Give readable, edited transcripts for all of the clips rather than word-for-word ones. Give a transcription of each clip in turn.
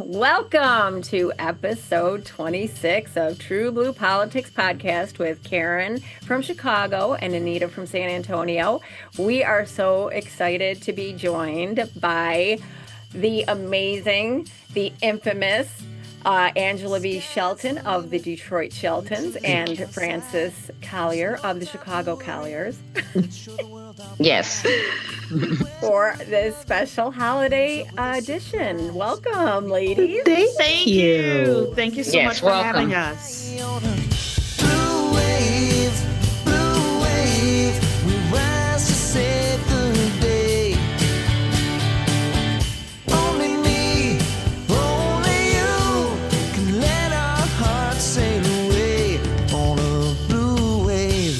Welcome to episode 26 of TruBlu Politics Podcast with Karen from Chicago and Anita from San Antonio. We are so excited to be joined by the amazing, the infamous Angela B. Shelton of the Detroit Sheltons and Frances Callier of the Chicago Calliers. Yes. For this special holiday edition. Welcome, ladies. Thank you. Thank you so much for welcome. having us. Blue wave, we rise to save the day. Only me, only you can let our hearts sail away on a blue wave.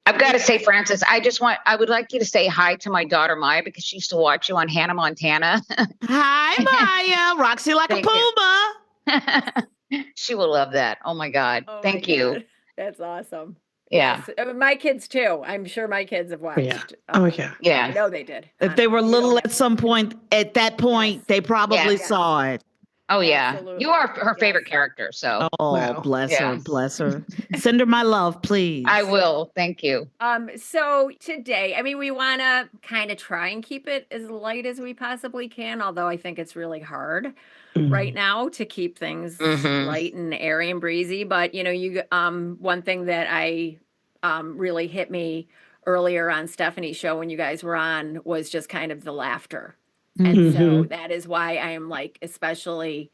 I've got to say, Frances, I would like you to say hi to my daughter, Maya, because she used to watch you on Hannah Montana. Hi, Maya. Roxy like Thank a puma. She will love that. Oh my God. Oh Thank my you. God. That's awesome. Yeah. Yes. My kids too. I'm sure my kids have watched. Yeah. Oh, yeah. Yeah. I know they did. If they were You little don't at some point, at that point, Yes. they probably Yes. saw it. Oh, yeah. Absolutely. You are her favorite Yes. character. So Oh, Wow. bless Yeah. her, bless her. Send her my love, please. I will. Thank you. So today, I mean, we want to kind of try and keep it as light as we possibly can, although I think it's really hard right now to keep things Mhm. light and airy and breezy. But one thing that I really hit me earlier on Stephanie's show when you guys were on was just kind of the laughter. And so that is why I am like especially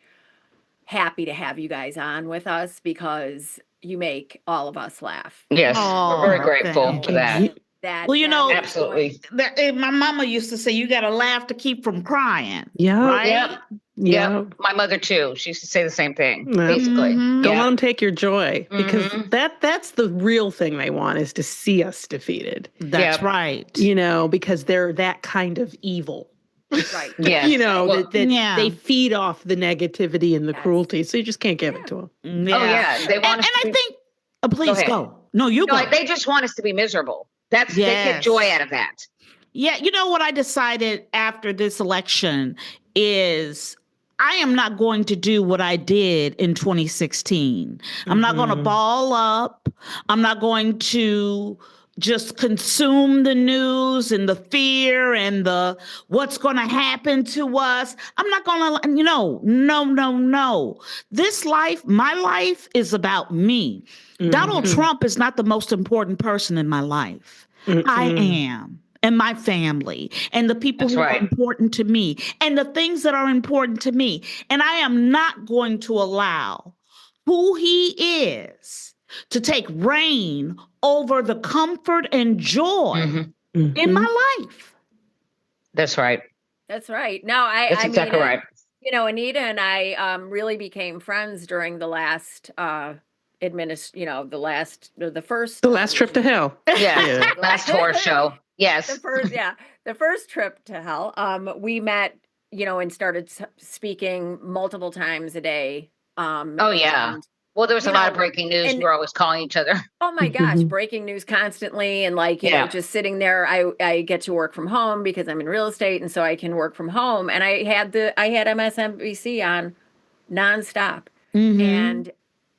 happy to have you guys on with us because you make all of us laugh. Yes. Oh, We're very grateful thank for you. that. That Well, you know, Absolutely. My mama used to say, you got to laugh to keep from crying. Yeah. Right? Yep. Yeah. Yep. My mother, too. She used to say the same thing, Yeah. basically. Mhm. Don't Yeah. let them take your joy because Mhm. that's the real thing they want is to see us defeated, That's Yep. right. because they're that kind of evil. right. Yes. Well, that Yeah. they feed off the negativity and the Yes. cruelty. So you just can't give it to them. Oh, yeah. They And, want us and to I be, think, please ahead. go. No, you no, go. they just want us to be miserable. They get Yes. joy out of that. Yeah, you know what I decided after this election is I am not going to do what I did in 2016. I'm not going to ball up. I'm not going to just consume the news and the fear and the what's going to happen to us. I'm not going to, no. This life, my life is about me. Donald Trump is not the most important person in my life. I am. And my family and the people That's who right. are important to me and the things that are important to me. And I am not going to allow who he is to take reign over the comfort and joy in my life. That's right. That's right. No, That's I exactly mean, right. Anita and I really became friends during the last the first The last trip to hell. Yeah. Last horror show. Yes. the first trip to hell. We met, and started speaking multiple times a day. Oh, yeah. and, Well, there was a you lot know, of breaking news. and- We were always calling each other. Oh my gosh, breaking news constantly. And Yeah. just sitting there, I get to work from home because I'm in real estate. And so I can work from home. And I had MSNBC on nonstop. And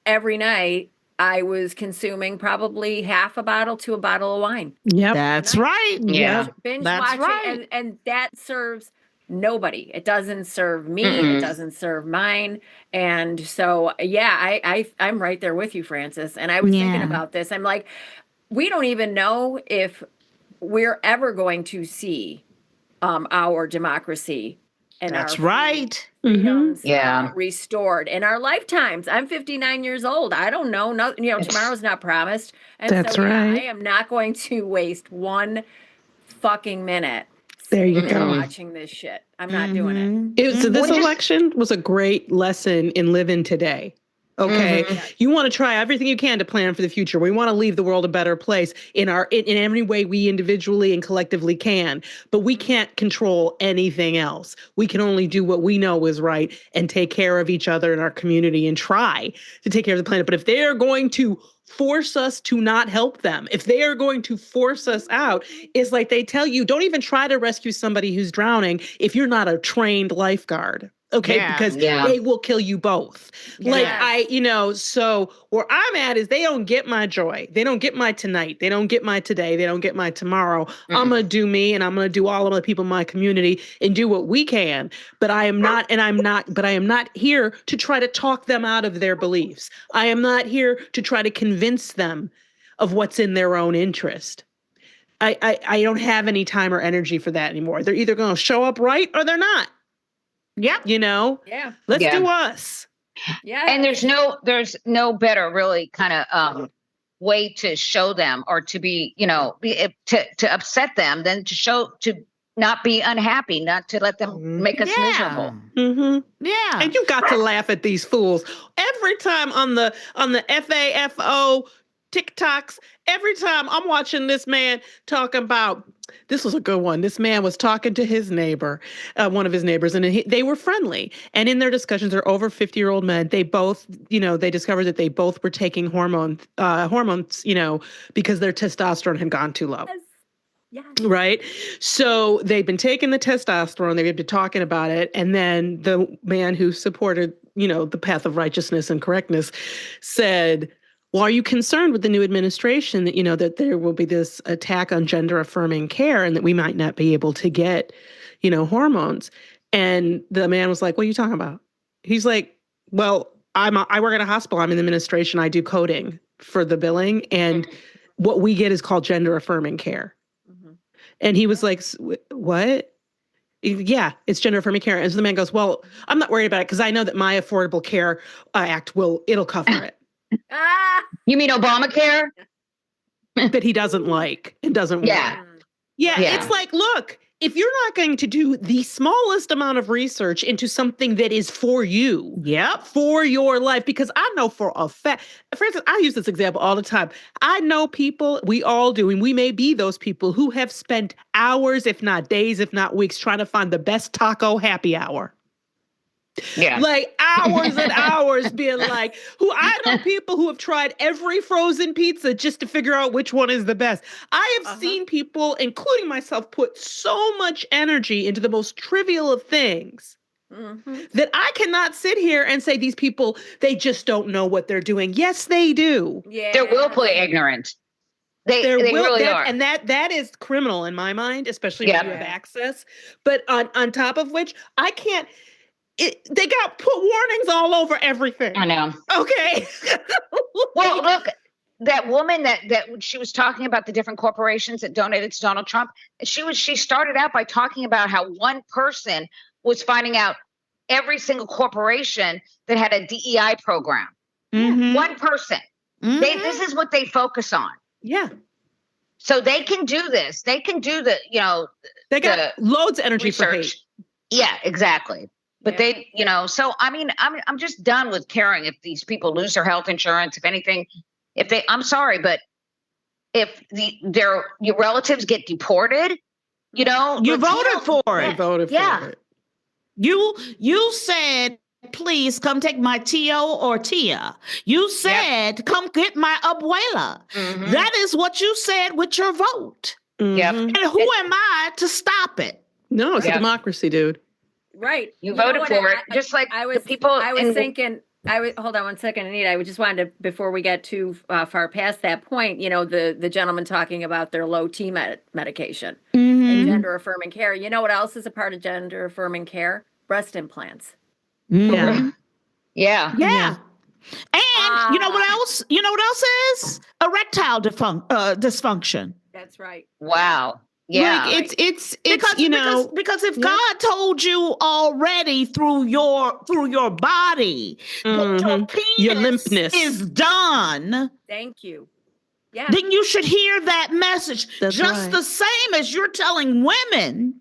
every night I was consuming probably half a bottle to a bottle of wine. Yep. That's right. Yeah. Binge That's watching. right. And that serves nobody. It doesn't serve me. It doesn't serve mine. And so, yeah, I'm right there with you, Frances. And I was thinking Yeah. about this. I'm like, we don't even know if we're ever going to see our democracy and That's our right. freedoms Yeah. restored in our lifetimes. I'm 59 years old. I don't know. No, tomorrow's not promised. And That's so, yeah, right. I am not going to waste one fucking minute There you sitting there go. watching this shit. I'm not doing it. So this Well, just- election was a great lesson in living today. Okay. Mhm. You want to try everything you can to plan for the future. We want to leave the world a better place in every way we individually and collectively can, but we can't control anything else. We can only do what we know is right and take care of each other in our community and try to take care of the planet. But if they are going to force us to not help them, if they are going to force us out, it's like they tell you, don't even try to rescue somebody who's drowning if you're not a trained lifeguard. Okay, Yeah. because Yeah. they will kill you both. Like so where I'm at is they don't get my joy. They don't get my tonight. They don't get my today. They don't get my tomorrow. I'm going to do me, and I'm going to do all of the people in my community and do what we can. But I am not here to try to talk them out of their beliefs. I am not here to try to convince them of what's in their own interest. I don't have any time or energy for that anymore. They're either going to show up right or they're not. Yep. Yeah. Let's Yeah. do us. Yeah. And there's no better really kind of way to show them or to be, to upset them than to not be unhappy, not to let them make us miserable. Mm-hmm. Yeah. And you got to laugh at these fools every time on the FAFO TikToks. Every time I'm watching this man talking about, this was a good one. This man was talking to his neighbor, one of his neighbors, and they were friendly. And in their discussions, they're over 50-year-old men. They both, they discovered that they both were taking hormones, because their testosterone had gone too low. Yes. Right. So they've been taking the testosterone, they've been talking about it. And then the man who supported, the path of righteousness and correctness said, well, are you concerned with the new administration that, that there will be this attack on gender affirming care and that we might not be able to get, hormones? And the man was like, what are you talking about? He's like, well, I work at a hospital. I'm in the administration. I do coding for the billing. And what we get is called gender affirming care. And he was like, what? Yeah, it's gender affirming care. And so the man goes, well, I'm not worried about it because I know that my Affordable Care Act it'll cover it. You mean Obamacare? That he doesn't like and doesn't Yeah. want. Yeah, it's like, look, if you're not going to do the smallest amount of research into something that is for you, for your life, because I know for a fact, for instance, I use this example all the time. I know people, we all do, and we may be those people who have spent hours, if not days, if not weeks, trying to find the best taco happy hour. Yeah. Like hours and hours being like, I know people who have tried every frozen pizza just to figure out which one is the best. I have seen people, including myself, put so much energy into the most trivial of things that I cannot sit here and say these people, they just don't know what they're doing. Yes, they do. Yeah. They're willfully ignorant. They really are. And that is criminal in my mind, especially when you have access. But on top of which, I can't. They got put warnings all over everything. I know. Okay. Well, look, that woman that she was talking about the different corporations that donated to Donald Trump. She started out by talking about how one person was finding out every single corporation that had a DEI program. Mm-hmm. One person. Mm-hmm. This is what they focus on. Yeah. So they can do this. They can do the, they got loads of energy research. for hate. Yeah, exactly. But they, so I mean, I'm just done with caring if these people lose their health insurance, if anything, I'm sorry, but if your relatives get deported, you voted for it. They voted for it. You said, please come take my Tio or Tia. You said, come get my abuela. Mm-hmm. That is what you said with your vote. Yep. And who am I to stop it? No, it's a democracy, dude. Right. You voted for it. Just like the people. I was thinking, hold on one second, Anita. I just wanted to, before we get too far past that point, the gentleman talking about their low T medication and gender affirming care. You know what else is a part of gender affirming care? Breast implants. Yeah. Yeah. And you know what else? You know what else is? Erectile dysfunction. That's right. Wow. Yeah. Like it's because if God told you already through your body that your penis your limpness is done. Thank you. Yeah. Then you should hear that message. That's just right. the same as you're telling women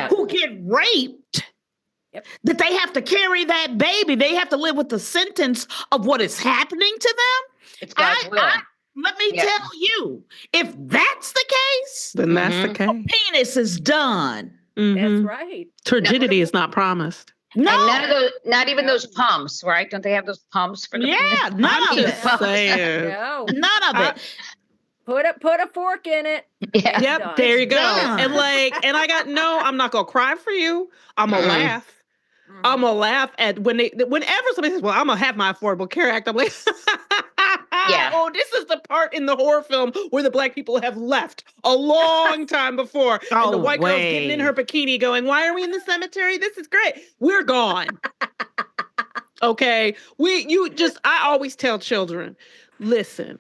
who get raped that they have to carry that baby. They have to live with the sentence of what is happening to them. It's God's will. Let me tell you, if that's the case, then that's the case. penis is done. That's right. Turgidity is not promised. No, And none of those, not even those pumps, right? Don't they have those pumps for the yeah, penis? none of Just it. saying. No. None of it. Put a fork in it. Yeah. Yep, Done. there you go. Done. And I got I'm not gonna cry for you. I'm gonna laugh. Mhm. I'm gonna laugh at whenever somebody says, "Well, I'm gonna have my Affordable Care Act." I'm like, Yeah. "Oh, this is the part in the horror film where the black people have left a long time before, and the white girl's getting in her bikini, going, "Why are we in the cemetery? This is great. We're gone." Okay, I always tell children, listen.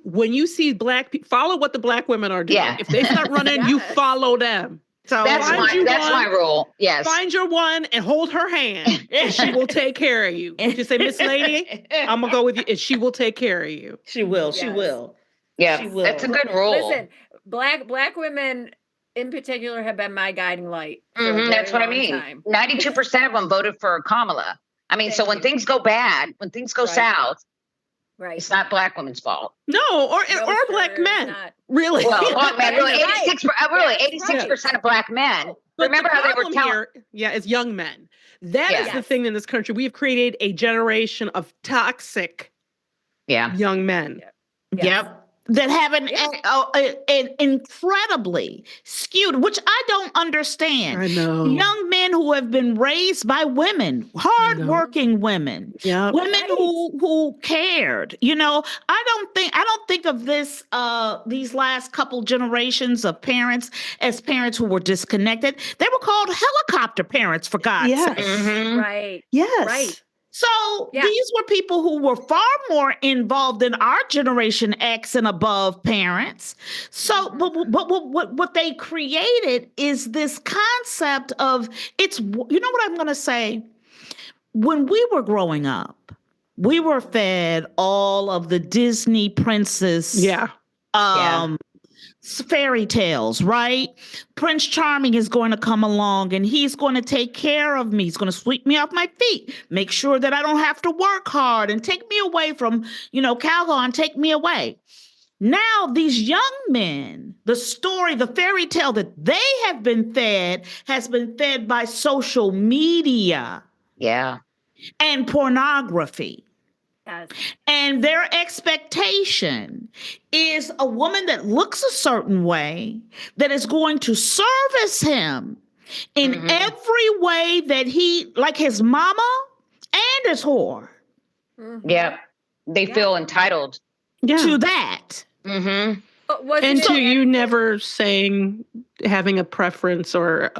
When you see black people, follow what the black women are doing. Yeah. If they start running, you follow them. So That's my rule. Yes. Find your one and hold her hand, and she will take care of you. Just say, "Miss Lady, I'm gonna go with you," and she will take care of you. She will. She Yes. will. Yeah. She will. That's a good rule. Listen, black women in particular have been my guiding light. For a very That's what I long mean. time. 92% of them voted for Kamala. I mean, so Thank when you. things go bad, when things go Right. south, Right. it's not black women's fault. No, or No, black sir, men. it's not. Really? Well, black men, really, That's right. 86% of black men. But Remember the how they were problem telling? here, is young men. That is Yeah. the thing in this country. We've created a generation of toxic Yeah. young men. Yes. Yep. That have an incredibly skewed, which I don't understand. I know. Young men who have been raised by women, hardworking women, Yep. women Right. who cared. I don't think of these last couple generations of parents as parents who were disconnected. They were called helicopter parents, for God's Yes. sake. Mhm. Right. Yes. Right. So Yeah. these were people who were far more involved than our Generation X and above parents. So, but what they created is this concept of what I'm going to say? When we were growing up, we were fed all of the Disney princess Yeah. fairy tales, right? Prince Charming is going to come along and he's going to take care of me. He's going to sweep me off my feet, make sure that I don't have to work hard and take me away from, Calgon, take me away. Now, these young men, the fairy tale that they have been fed has been fed by social media Yeah. and pornography. Yes. And their expectation is a woman that looks a certain way that is going to service him in every way that he, like his mama and his whore, Mhm. Yeah. They feel entitled. Yeah. to that. Mm-hmm. But wasn't And it to you that- never saying having a preference or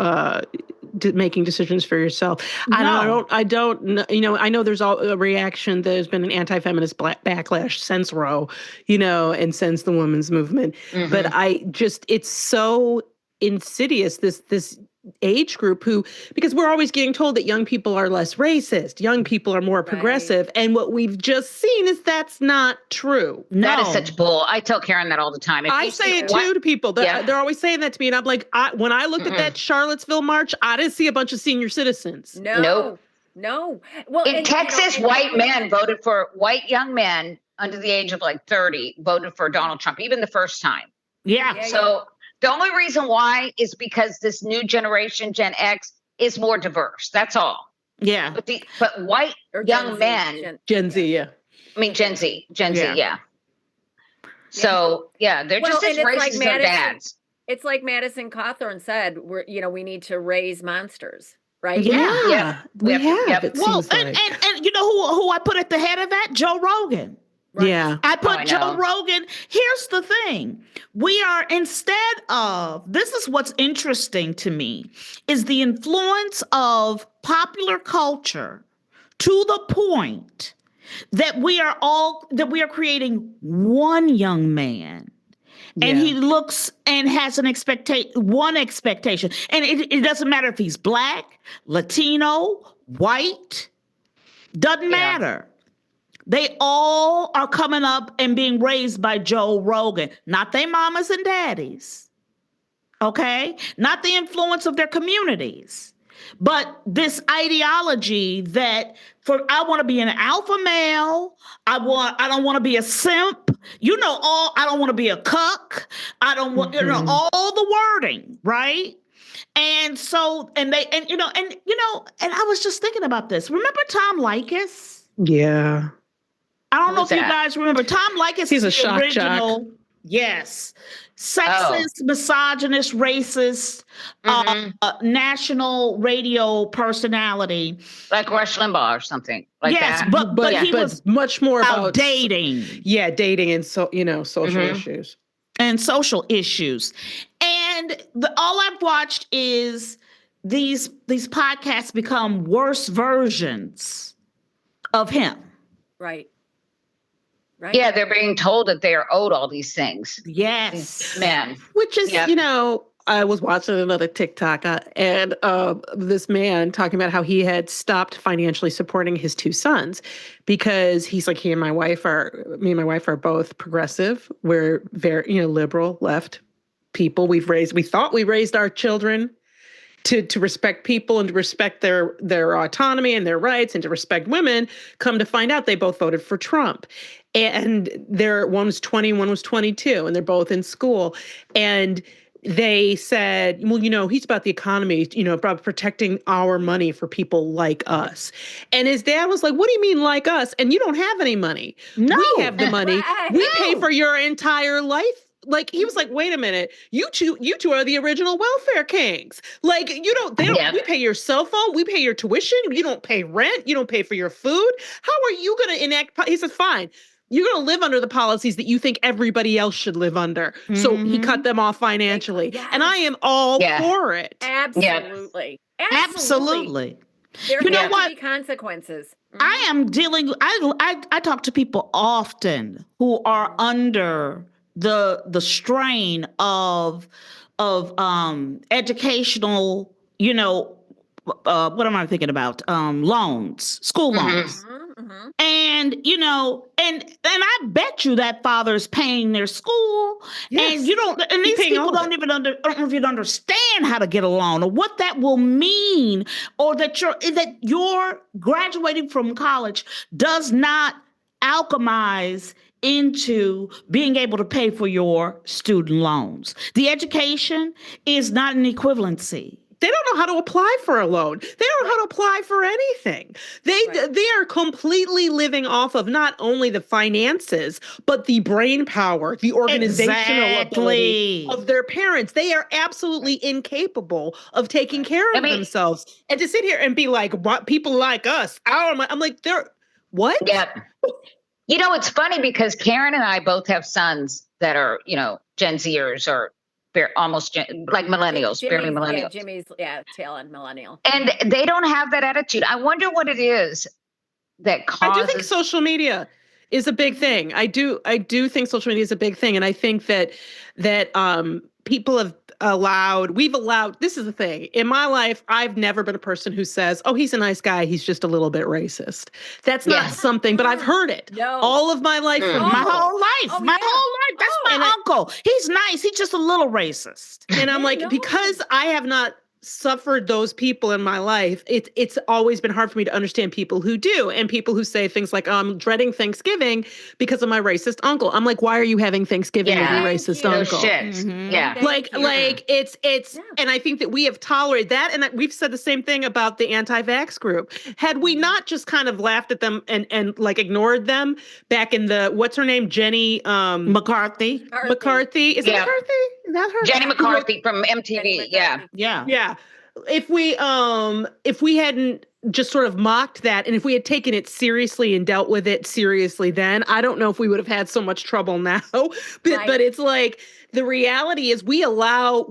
making decisions for yourself. No. I don't know. I know there's a reaction. There's been an anti-feminist backlash since Roe, and since the women's movement. Mhm. But it's so insidious, this age group because we're always getting told that young people are less racist, young people are more progressive. And what we've just seen is that's not true. No. That is such bull. I tell Karen that all the time. If I you say see it what- too to people. Yeah. They're always saying that to me. And I'm like, when I looked at that Charlottesville march, I didn't see a bunch of senior citizens. No. Nope. No. Well, In and, Texas, and- white young men under the age of 30 voted for Donald Trump, even the first time. Yeah. Yeah. So the only reason why is because this new generation, Gen X, is more diverse. That's all. Yeah. But white or young Gen Z, men, Gen Z, yeah. Gen Z, Yeah. yeah. So they're Well, just as and it's like racist as their Madison- dads. It's like Madison Cawthorn said, we need to raise monsters, right? Yeah. Yeah. We Yep, have, yep. it Well, seems and, like. and you know who I put at the head of that? Joe Rogan. Right. Yeah. I put I Joe know. Rogan. Here's the thing. We are this is what's interesting to me, is the influence of popular culture to the point that we are creating one young man. And he looks and has one expectation. And it doesn't matter if he's black, Latino, white, doesn't matter. They all are coming up and being raised by Joe Rogan, not their mamas and daddies. Okay? Not the influence of their communities. But this ideology that I want to be an alpha male, I don't want to be a simp, I don't want to be a cuck. I don't want, all the wording, right? And so, and I was just thinking about this. Remember Tom Likas? Yeah. I don't know Who's if you that? guys remember. Tom Likas He's a is the shock original. jock. Yes. Sexist, misogynist, racist, national radio personality. Like Rush Limbaugh or something like Yes, that. but he was much more about dating. Yeah, dating and social issues. And social issues. And all I've watched is these podcasts become worse versions of him. Right. Yeah, they're being told that they are owed all these things. Yes. Man. Which is, I was watching another TikTok and this man talking about how he had stopped financially supporting his two sons because he's like, me and my wife are both progressive. We're very, liberal left people. We thought we raised our children to respect people and to respect their autonomy and their rights and to respect women. Come to find out, they both voted for Trump. And one was 20, one was 22, and they're both in school. And they said, well, he's about the economy, about protecting our money for people like us. And his dad was like, what do you mean like us? And you don't have any money. No. We have the money. We pay for your entire life. Like, he was like, wait a minute, you two are the original welfare kings. Like, we pay your cell phone, we pay your tuition, you don't pay rent, you don't pay for your food. How are you going to enact? He said, fine. You're going to live under the policies that you think everybody else should live under. Mm-hmm. So he cut them off financially. Yes. And I am all for it. Absolutely. Yeah. Absolutely. There have to be consequences. Mm-hmm. I am I talk to people often who are under the strain of educational, what am I thinking about? Loans, school loans. Mm-hmm. And, and I bet you that father's paying their school. Yes. And these people don't even understand how to get a loan or what that will mean, or that you're graduating from college does not alchemize into being able to pay for your student loans. The education is not an equivalency. They don't know how to apply for a loan. They don't know how to apply for anything. They are completely living off of not only the finances, but the brain power, the organizational ability of their parents. They are absolutely incapable of taking care of themselves. And to sit here and be like, what, people like us, I'm like, they're what? Yeah. It's funny because Karen and I both have sons that are, Gen Zers or almost like millennials, barely millennials. Yeah, Jimmy's, tail end millennial. And they don't have that attitude. I wonder what it is that causes. I do think social media is a big thing. I do think social media is a big thing. And I think that people have we've allowed, this is the thing. In my life, I've never been a person who says, oh, he's a nice guy, he's just a little bit racist. That's not something, but I've heard it all of my life. My whole life. My whole life. That's my uncle. He's nice. He's just a little racist. And I'm like, because I have not suffered those people in my life, it's always been hard for me to understand people who do, and people who say things like, I'm dreading Thanksgiving because of my racist uncle. I'm like, why are you having Thanksgiving with your racist uncle? Mm-hmm. Yeah. And I think that we have tolerated that, and we've said the same thing about the anti-vax group. Had we not just kind of laughed at them and like ignored them back in the, what's her name? Jenny McCarthy. Is it McCarthy? Is that her? Jenny McCarthy from MTV. Yeah. If we hadn't just sort of mocked that, and if we had taken it seriously and dealt with it seriously then, I don't know if we would have had so much trouble now. But it's like, the reality is we allowed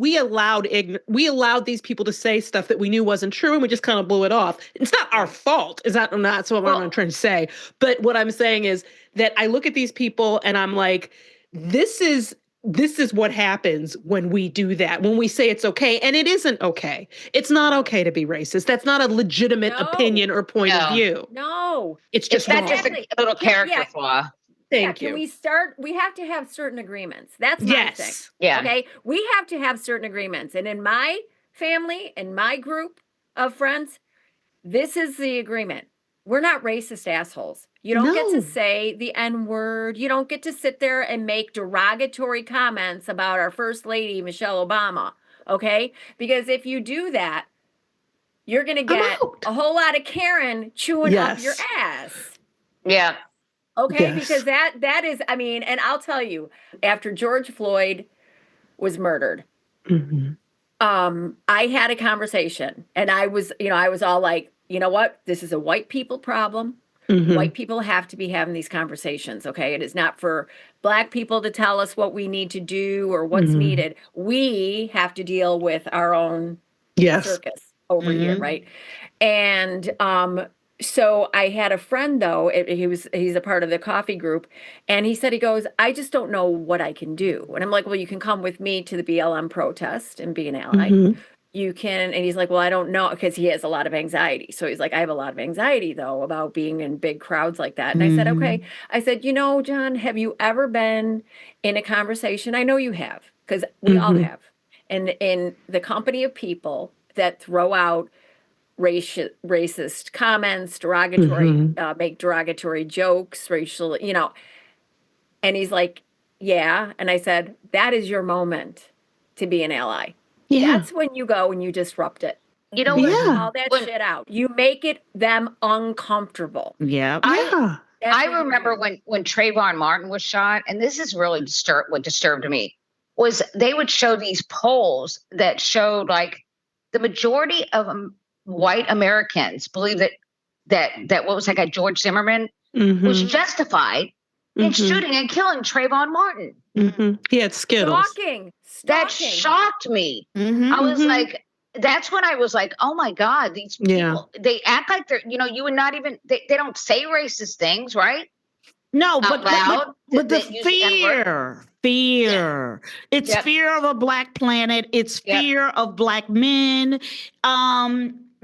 these people to say stuff that we knew wasn't true, and we just kind of blew it off. It's not our fault. That's what I'm trying to say. But what I'm saying is that I look at these people and I'm like, this is what happens when we do that, when we say it's okay, and it isn't okay. It's not okay to be racist. That's not a legitimate opinion or point of view. No. It's just a little character flaw. Thank you. We have to have certain agreements. That's my thing. Yeah. Okay. We have to have certain agreements. And in my family, in my group, of friends, this is the agreement. We're not racist assholes. You don't get to No. say the N-word. You don't get to sit there and make derogatory comments about our First Lady, Michelle Obama. Okay? Because if you do that, you're going to get out. a whole lot of Karen chewing up your Yes. ass. Yeah. Okay? Yes. Because that is, I mean, and I'll tell you, after George Floyd was murdered, Mhm. I had a conversation and I was all like, you know what? This is a white people problem. Mhm. White people have to be having these conversations, okay? It is not for Black people to tell us what we need to do or what's Mhm. needed. We have to deal with our own Yes. circus over here, right? And so I had a friend though, he's a part of the coffee group, and he said, he goes, I just don't know what I can do. And I'm like, well, you can come with me to the BLM protest and be an ally. Mhm. You can, and he's like, well, I don't know, because he has a lot of anxiety. So he's like, I have a lot of anxiety though about being in big crowds like that. And I said, okay. I said, you know, John, have you ever been in a conversation? I know you have, because we all Mhm. have. And in the company of people that throw out racist comments, derogatory, Mhm. make derogatory jokes, racial, and he's like, yeah. And I said, that is your moment to be an ally. Yeah. That's when you go and you disrupt it. You know You what? Yeah. call that When shit out. You make it them uncomfortable. Yeah. Yeah. That's I what you remember do. when Trayvon Martin was shot, and this is really what disturbed me was they would show these polls that showed like the majority of white Americans believe that what was that guy George Zimmerman was Mhm. justified in Mhm. shooting and killing Trayvon Martin. Mhm. He had Skittles. Stalking. That Stalking. shocked me. Mm-hmm. I was Mhm. like, that's when I was like, oh my God, these Yeah. people, they act like they're, you would not even, they don't say racist things, right? No, Out loud. but the That use the N-word. fear. It's Yep. fear of a black planet. It's Yep. fear of black men.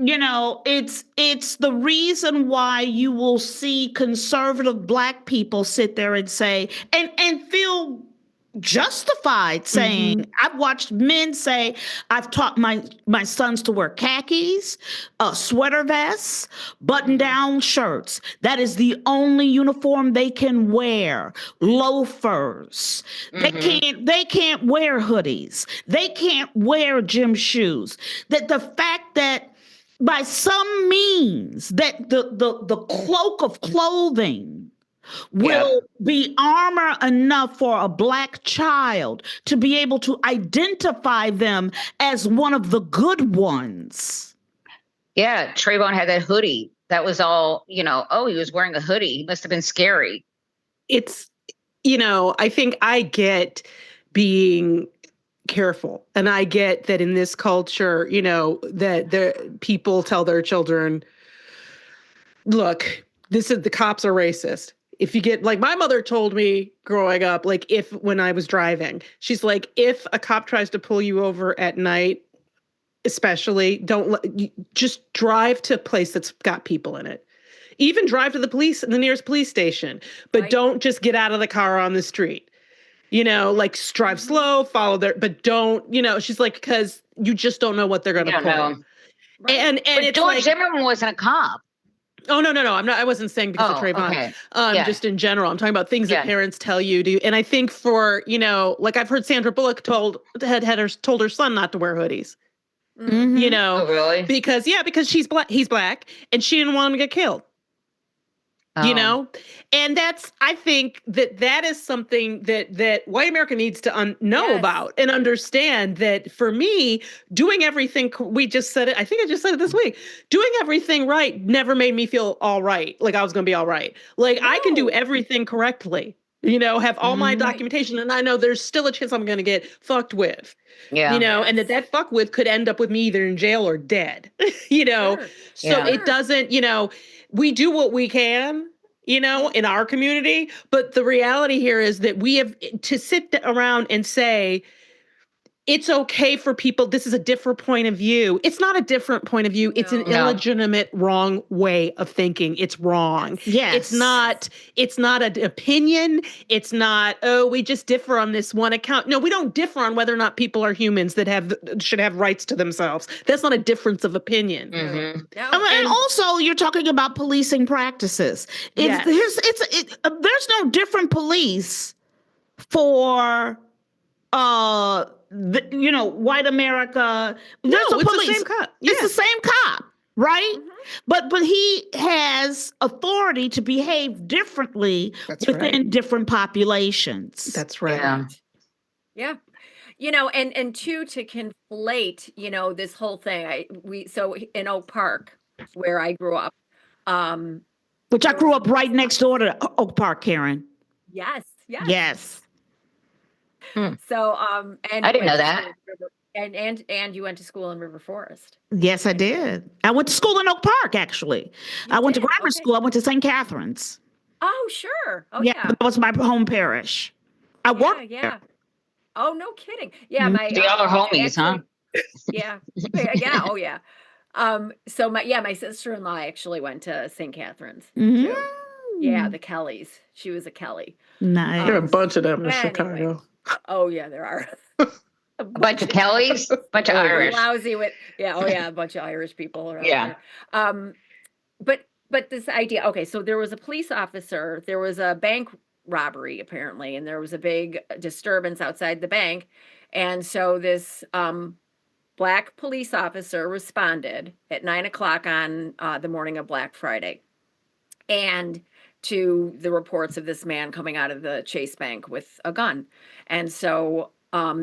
It's the reason why you will see conservative black people sit there and say and feel justified saying, I've watched men say, I've taught my sons to wear khakis, sweater vests, button down shirts. That is the only uniform they can wear. Loafers. They can't wear hoodies. They can't wear gym shoes. That the fact that by some means that the cloak of clothing will be armor enough for a black child to be able to identify them as one of the good ones. Yeah. Trayvon had that hoodie. That was all, oh, he was wearing a hoodie. He must have been scary. It's, I think I get being careful. And I get that in this culture, that the people tell their children, look, the cops are racist. If you get, like my mother told me growing up, like when I was driving, she's like, if a cop tries to pull you over at night, especially, just drive to a place that's got people in it. Even drive to the nearest police station, but Right. don't just get out of the car on the street. Like drive slow, follow but don't, she's like, because you just don't know what they're going to You don't pull. know. Right. And But it's George like, Zimmerman wasn't a cop. oh, no, I wasn't saying because of Trayvon. Okay. Yeah. Just in general, I'm talking about things that Yeah. parents tell you to. And I think for, like I've heard Sandra Bullock told her son not to wear hoodies. Mm-hmm. Oh, really? Because he's black and she didn't want him to get killed. Oh. And I think that is something that white America needs to know Yes. about and understand that for me, doing everything, we just said it, I think I just said it this week, doing everything right never made me feel all right, like I was going to be all right. Like I can do No. everything correctly, have all my documentation, and I know there's still a chance I'm going to get fucked with. Yeah. And that fuck with could end up with me either in jail or dead, Sure. So Yeah. it doesn't, we do what we can, in our community. But the reality here is that we have to sit around and say, it's okay for people. This is a different point of view. It's not a different point of view. It's an No. illegitimate, wrong way of thinking. It's wrong. Yes. It's not an opinion. It's not, oh, we just differ on this one account. No, we don't differ on whether or not people are humans that should have rights to themselves. That's not a difference of opinion. Mhm. No. And also, you're talking about policing practices. Yes. There's no different police for white America. No, There's a it's police. the same cop. It's Yeah. the same cop, right? But he has authority to behave differently That's within right. different populations. That's right. Yeah. Yeah. And two, to conflate, this whole thing. So in Oak Park, where I grew up, Which I grew up right next door to Oak Park, Karen. yes. Yes. So and I you didn't know went to that. school in and you went to school in River Forest. Yes, I did. I went to school in Oak Park, actually. I went to did? grammar Okay. school. I went to St. Catherine's. Oh, sure. Oh, Yeah, yeah. that was my home parish. I worked Yeah. there. Oh, no kidding. Yeah, my So y'all are homies, huh? yeah. Yeah. Oh, yeah. So my sister-in-law actually went to St. Catherine's Mhm. too. Yeah, the Kellys. She was a Kelly. Nice. There are a bunch of them in Anyway. Chicago. Oh, yeah, there are. A bunch of Kellys, bunch of We're Irish. lousy with a bunch of Irish people around Yeah. here. But this idea, okay, so there was a police officer, there was a bank robbery apparently, and there was a big disturbance outside the bank. And so this Black police officer responded at 9 o'clock on the morning of Black Friday, and to the reports of this man coming out of the Chase Bank with a gun. And so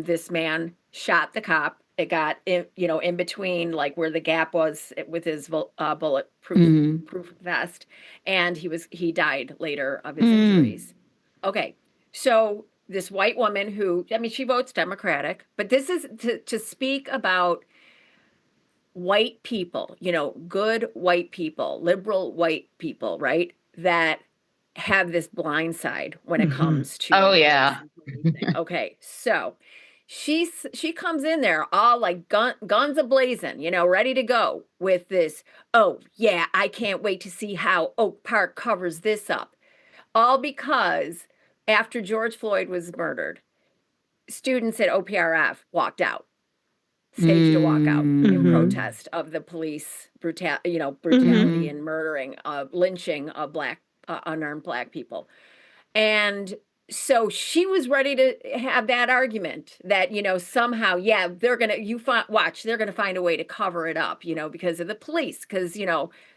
this man shot the cop. It got in between, like where the gap was with his bulletproof proof vest, and he died later of his injuries. Okay, so this white woman who, she votes Democratic, but this is to speak about white people, good white people, liberal white people, right? That have this blind side when it comes to. Oh, yeah. Okay, so she comes in there all like guns ablazing, ready to go with this. Oh yeah, I can't wait to see how Oak Park covers this up. All because after George Floyd was murdered, students at OPRF walked out, staged a walkout in protest of the police brutality and murdering, lynching of unarmed Black people. And so she was ready to have that argument that, somehow, they're going to, they're going to find a way to cover it up, because of the police, because,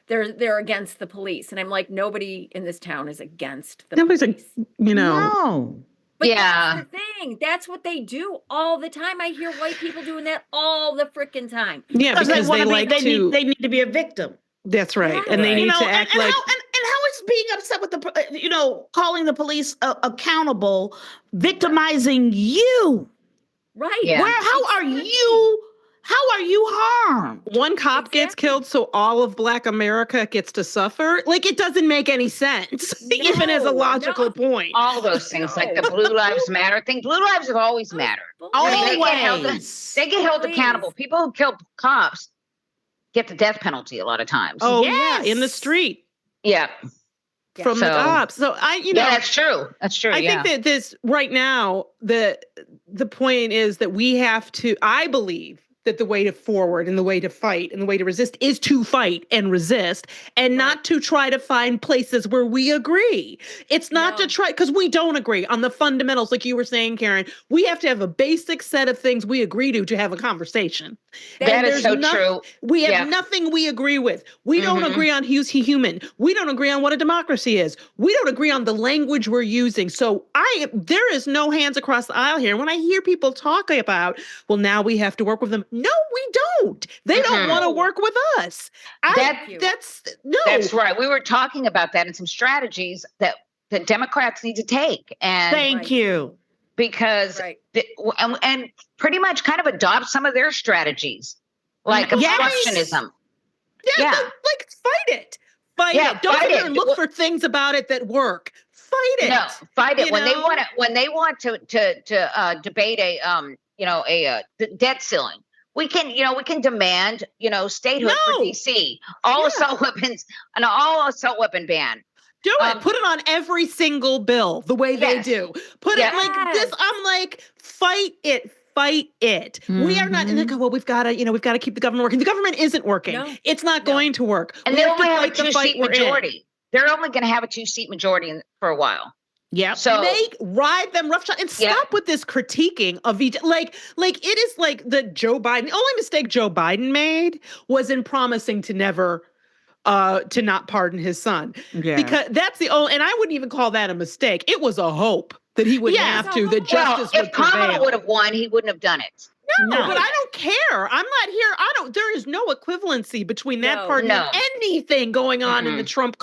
they're against the police. And I'm like, nobody in this town is against the police. No. But Yeah. that's the thing. That's what they do all the time. I hear white people doing that all the freaking time. Yeah, because they like to. They need to be a victim. That's right, Yeah. and they need to and act like. How is being upset with the, calling the police accountable, victimizing you? Right. Yeah. How are you harmed? One cop gets killed, so all of Black America gets to suffer. Like, it doesn't make any sense, even as a logical point. All those things, like the Blue Lives Matter thing. Blue lives have always mattered. Always. They get held accountable. People who kill cops get the death penalty a lot of times. Oh Yes. yeah, in the street Yeah. from the cops. So Yeah, that's true. That's true. I think that this right now, the point is that we have to, I believe that the way to forward and the way to fight and the way to resist is to fight and resist, and not to try to find places where we agree. It's not to try, because we don't agree on the fundamentals, like you were saying, Karen. We have to have a basic set of things we agree to have a conversation. That is so true. We have nothing we agree with. We don't agree on who's human. We don't agree on what a democracy is. We don't agree on the language we're using. So there is no hands across the aisle here. When I hear people talking about, well, now we have to work with them. No, we don't. They don't want to work with us. That's right. We were talking about that and some strategies that Democrats need to take. And Thank you. Because and pretty much kind of adopt some of their strategies, like obstructionism. Yeah. Like fight it. Fight it. Don't sit there and look for things about it that work. Fight it. No, fight it. When they want to debate debt ceiling. We can demand, statehood for No. DC, all assault weapons, and all assault weapon ban. Do it. Put it on every single bill the way they Yes. do. Put it like this. I'm like, fight it. Fight it. We are not in the, well, we've got to keep the government working. The government isn't working. No. It's not going to work. And We they have to only have a fight the fight 2-seat we're in. majority. They're only going to have a 2-seat majority for a while. Yeah. So Ride them roughshod and stop with this critiquing of each, like it is like the Joe Biden. The only mistake Joe Biden made was in promising to never to not pardon his son. Yeah. Because that's the only, and I wouldn't even call that a mistake. It was a hope that he wouldn't have to, that justice would if Kamala prevail. would have won, he wouldn't have done it. No, but I don't care. I'm not here. There is no equivalency between that party and anything going on in the Trump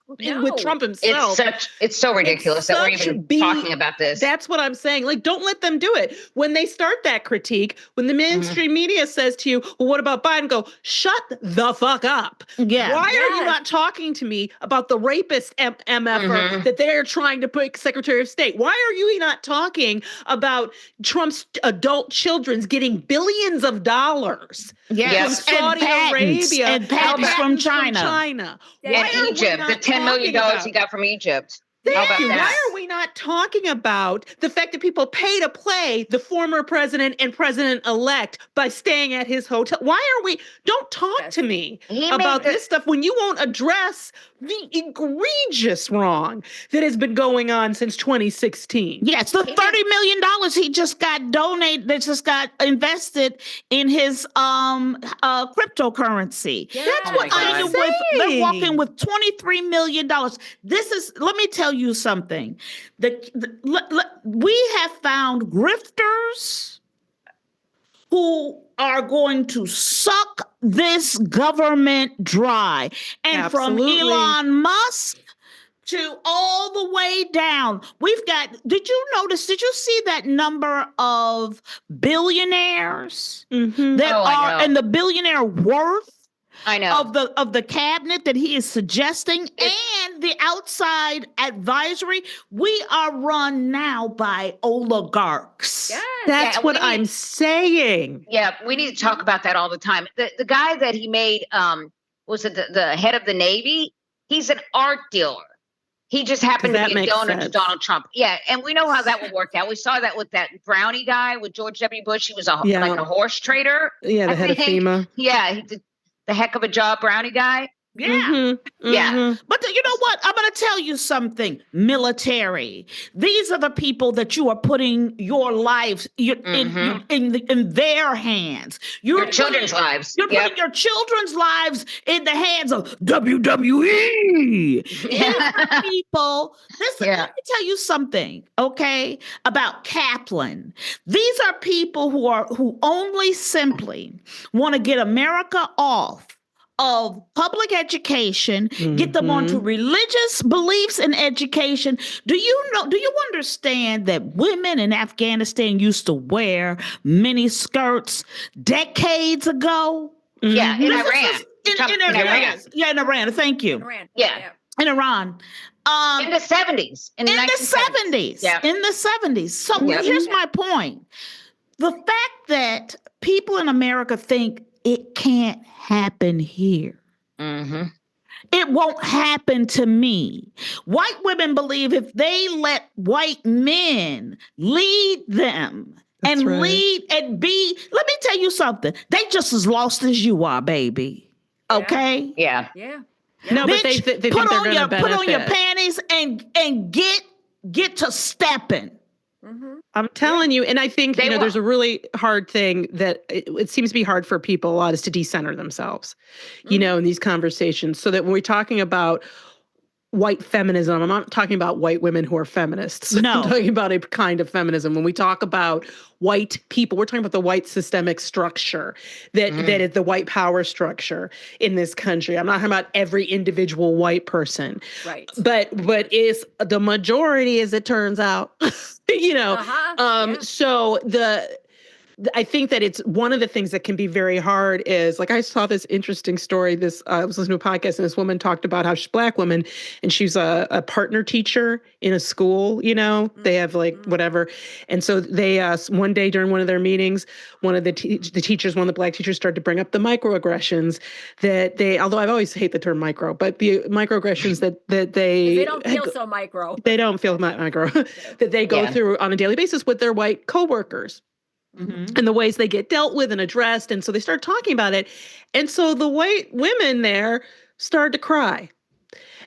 with Trump himself. It's so ridiculous that we're even talking about this. That's what I'm saying. Like, don't let them do it. When they start that critique, when the mainstream media says to you, well, what about Biden? Go, shut the fuck up. Yeah. Why are you not talking to me about the rapist MFer that they're trying to put Secretary of State? Why are you not talking about Trump's adult children's getting billions of dollars? Yes. From Saudi Arabia and patents from China. And Egypt, the $10 million he got from Egypt. Thank you. Why are we not talking about the fact that people pay to play the former president and president-elect by staying at his hotel? Why are we? Don't talk to me about this stuff when you won't address the egregious wrong that has been going on since 2016. Yes, the $30 million he just got donated, that just got invested in his cryptocurrency. Yeah. That's what I'm saying. They're walking with $23 million. This is, let me tell you something. We have found grifters who are going to suck this government dry. And Absolutely. from Elon Musk to all the way down, we've got, did you see that number of billionaires that are, and the billionaire worth I know of the cabinet that he is suggesting and the outside advisory? We are run now by oligarchs. Yes. That's what I'm saying. Yeah, we need to talk about that all the time. The guy that he made, was it the head of the Navy? He's an art dealer. He just happened to be a donor to Donald Trump. Yeah, and we know how that would work out. We saw that with that Brownie guy with George W. Bush. He was like a horse trader. Yeah, the head of FEMA. Yeah, he did the heck of a job, Brownie guy. Yeah. Yeah. But you know what? I'm going to tell you something. Military. These are the people that you are putting your lives in their hands. Your children's lives. You're putting your children's lives in the hands of WWE. These are people. Let me tell you something, okay, about Kaplan. These are people who only simply want to get America off of public education, get them onto religious beliefs and education. Do you understand that women in Afghanistan used to wear mini skirts decades ago? Yeah, in Iran. In Iran. Yeah, in Iran. Thank you. Iran. Yeah. In Iran. In the 70s. In the 70s. Yeah. In the 70s. So here's my point. The fact that people in America think it can't happen here. It won't happen to me. White women believe if they let white men lead them lead and be, let me tell you something. They just as lost as you are, baby. Okay? Yeah. No, but Bitch, they think they're going to benefit. Put on your panties and get to stepping. I'm telling you, and I think there's a really hard thing that it seems to be hard for people a lot is to decenter themselves, in these conversations. So that when we're talking about white feminism, I'm not talking about white women who are feminists. No. I'm talking about a kind of feminism. When we talk about white people, we're talking about the white systemic structure that is the white power structure in this country. I'm not talking about every individual white person. Right. But is the majority, as it turns out, So I think that it's one of the things that can be very hard is like I saw this interesting story. I was listening to a podcast and this woman talked about how she's a Black woman and she's a partner teacher in a school. They have like whatever, and so they one day during one of their meetings, one of the teachers, one of the Black teachers, started to bring up the microaggressions that although I've always hate the term micro, but the microaggressions that they don't feel so micro. They don't feel micro that they go through on a daily basis with their white coworkers. And the ways they get dealt with and addressed. And so they start talking about it. And so the white women there started to cry.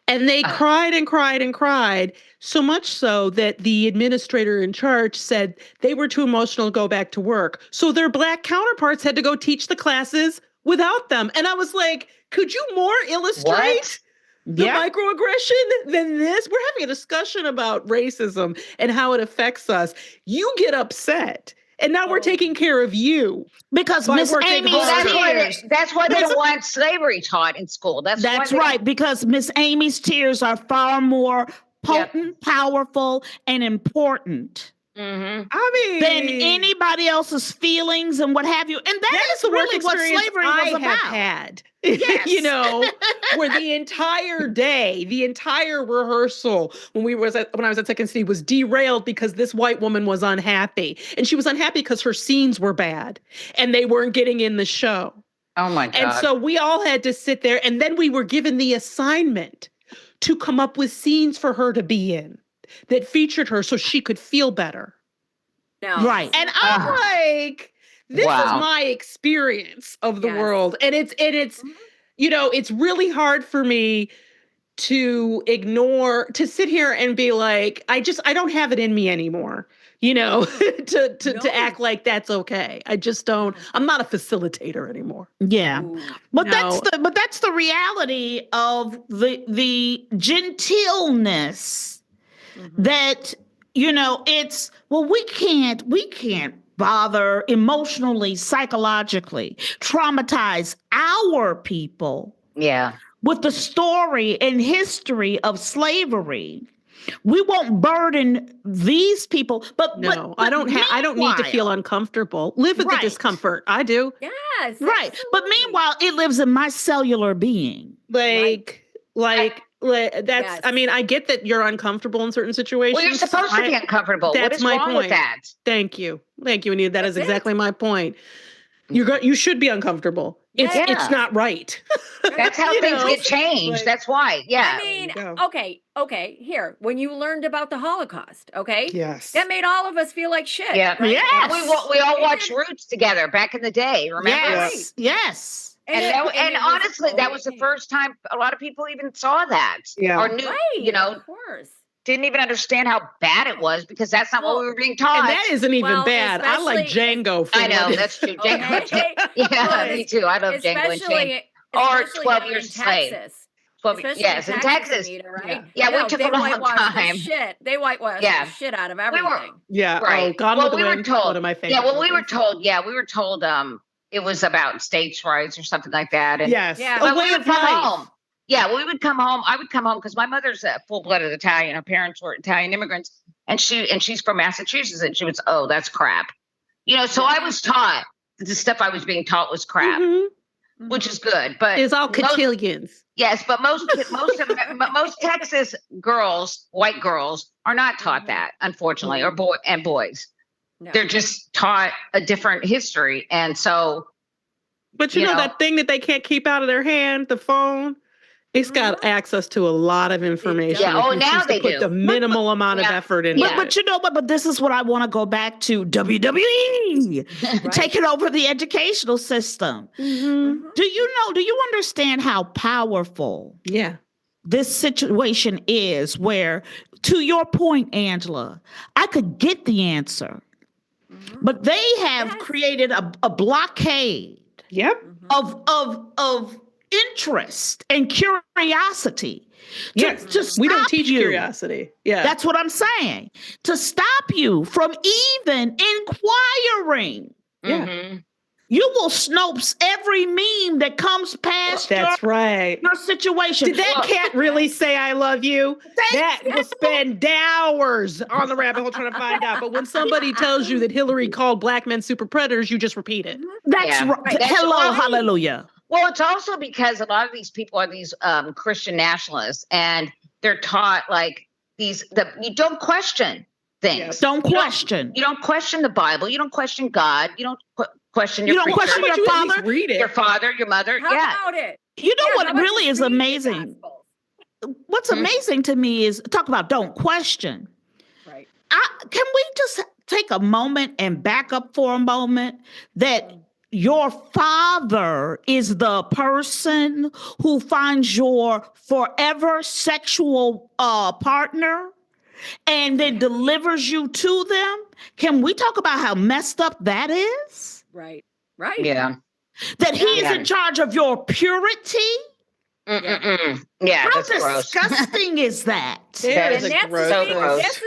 And they cried and cried and cried, so much so that the administrator in charge said they were too emotional to go back to work. So their Black counterparts had to go teach the classes without them. And I was like, could you more illustrate the microaggression than this? We're having a discussion about racism and how it affects us. You get upset. And now we're taking care of you. Because Miss Amy's tears. That's why they don't want slavery taught in school. That's right. Because Miss Amy's tears are far more potent, powerful, and important. I mean, than anybody else's feelings and what have you. And that is really what slavery was about. Had. Yes. Where the entire day, the entire rehearsal when I was at Second City was derailed because this white woman was unhappy. And she was unhappy because her scenes were bad and they weren't getting in the show. Oh my God. And so we all had to sit there, and then we were given the assignment to come up with scenes for her to be in that featured her so she could feel better. No. Right. And I'm like, this is my experience of the world. And it's it's really hard for me to sit here and be like, I don't have it in me anymore, to act like that's okay. I just don't, I'm not a facilitator anymore. Yeah. But that's the reality of the gentileness that, it's, well, we can't bother emotionally, psychologically traumatize our people with the story and history of slavery. We won't burden these people, but I don't need to feel uncomfortable. Live with the discomfort. I do. Yes. Right. Absolutely. But meanwhile, it lives in my cellular being. That's, I mean, I get that you're uncomfortable in certain situations. Well, you're supposed to be uncomfortable. What is wrong with that? Thank you, Anita. That is exactly my point. You should be uncomfortable. It's not right. That's how things get changed. That's why. Yeah. I mean, okay. Here, when you learned about the Holocaust, yes, that made all of us feel like shit. Yeah. Right? Yes. We all watched Roots together back in the day. Remember? Yes. Yes. And honestly, that was the first time a lot of people even saw that or knew, of course. Didn't even understand how bad it was because that's not what we were being taught. And that isn't even bad. I like Django. I know, that's true. Django, me too. I love Django and Jane. Or 12 Years a Slave. Yes, in Texas. Anita, right? Yeah, we took a long time. They whitewashed the shit out of everything. Right. Gone with the Wind, one of my favorites. Yeah, well, we were told it was about states' rights or something like that. And, but we would come home. Yeah, we would come home. I would come home because my mother's a full-blooded Italian. Her parents were Italian immigrants, and she's from Massachusetts. And she was, that's crap. So I was taught that the stuff I was being taught was crap, which is good. But it's all cotillions. Yes, but most Texas girls, white girls, are not taught that, unfortunately, or boys. No. They're just taught a different history, and so. But you know that thing that they can't keep out of their hand, the phone. It's got access to a lot of information. Yeah. Oh, now they put do. the minimal amount of effort in. But you know what? But this is what I want to go back to: WWE taking over the educational system. Do you understand how powerful? This situation is where, to your point, Angela, I could get the answer, but they have created a blockade. Of interest and curiosity. We don't teach curiosity. Yeah. That's what I'm saying. To stop you from even inquiring. You will Snopes every meme that comes past That's right. your situation. Did that cat really say I love you? That will spend hours on the rabbit hole trying to find out. But when somebody tells you that Hillary called black men super predators, you just repeat it. That's Yeah. right. That's Hello, right. hallelujah. Well, it's also because a lot of these people are these Christian nationalists, and they're taught like you don't question things. Don't question. You don't question the Bible. You don't question God. You don't question your You don't preacher, question your You at least father. read it. your father, your mother. How Yeah. about it? You know Yeah, how what about really just is reading the amazing? Gospels? What's amazing to me is talk about don't question. Right. Can we just take a moment and back up for a moment that your father is the person who finds your forever sexual partner and then delivers you to them? Can we talk about how messed up that is? Right. Right. Yeah. That he is Yeah. in charge of your purity? Mm-mm-mm. Yeah. How That's gross. disgusting is that? There That is is a And gross. so gross. that's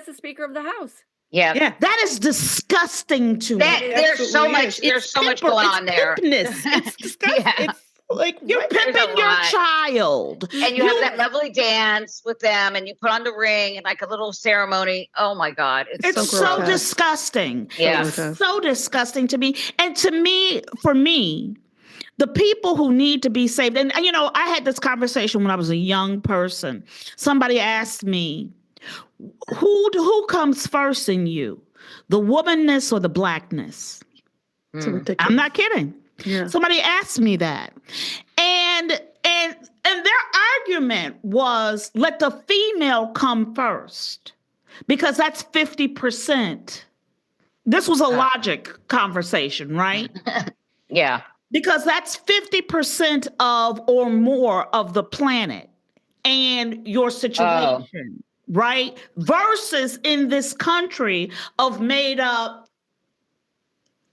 the speaker of the house. Yeah. Yeah. That is disgusting to That me. there's so absolutely much. is. There's It's so much pimper- going it's on there. pimpness. It's disgusting. Yeah. It's like You're There's a pimping your lot. child. And you have that lovely dance with them, and you put on the ring and like a little ceremony. Oh my God. It's so so grotesque. disgusting. Yeah. It's so disgusting to me. And to me, for me, the people who need to be saved, and you know, I had this conversation when I was a young person. Somebody asked me, who comes first in you? The womanness or the blackness? It's Mm. ridiculous. I'm not kidding. Yeah. Somebody asked me that. And their argument was let the female come first because that's 50%. This was a logic conversation, right? Yeah. Because that's 50% of or more of the planet and your situation, right? Versus in this country of made up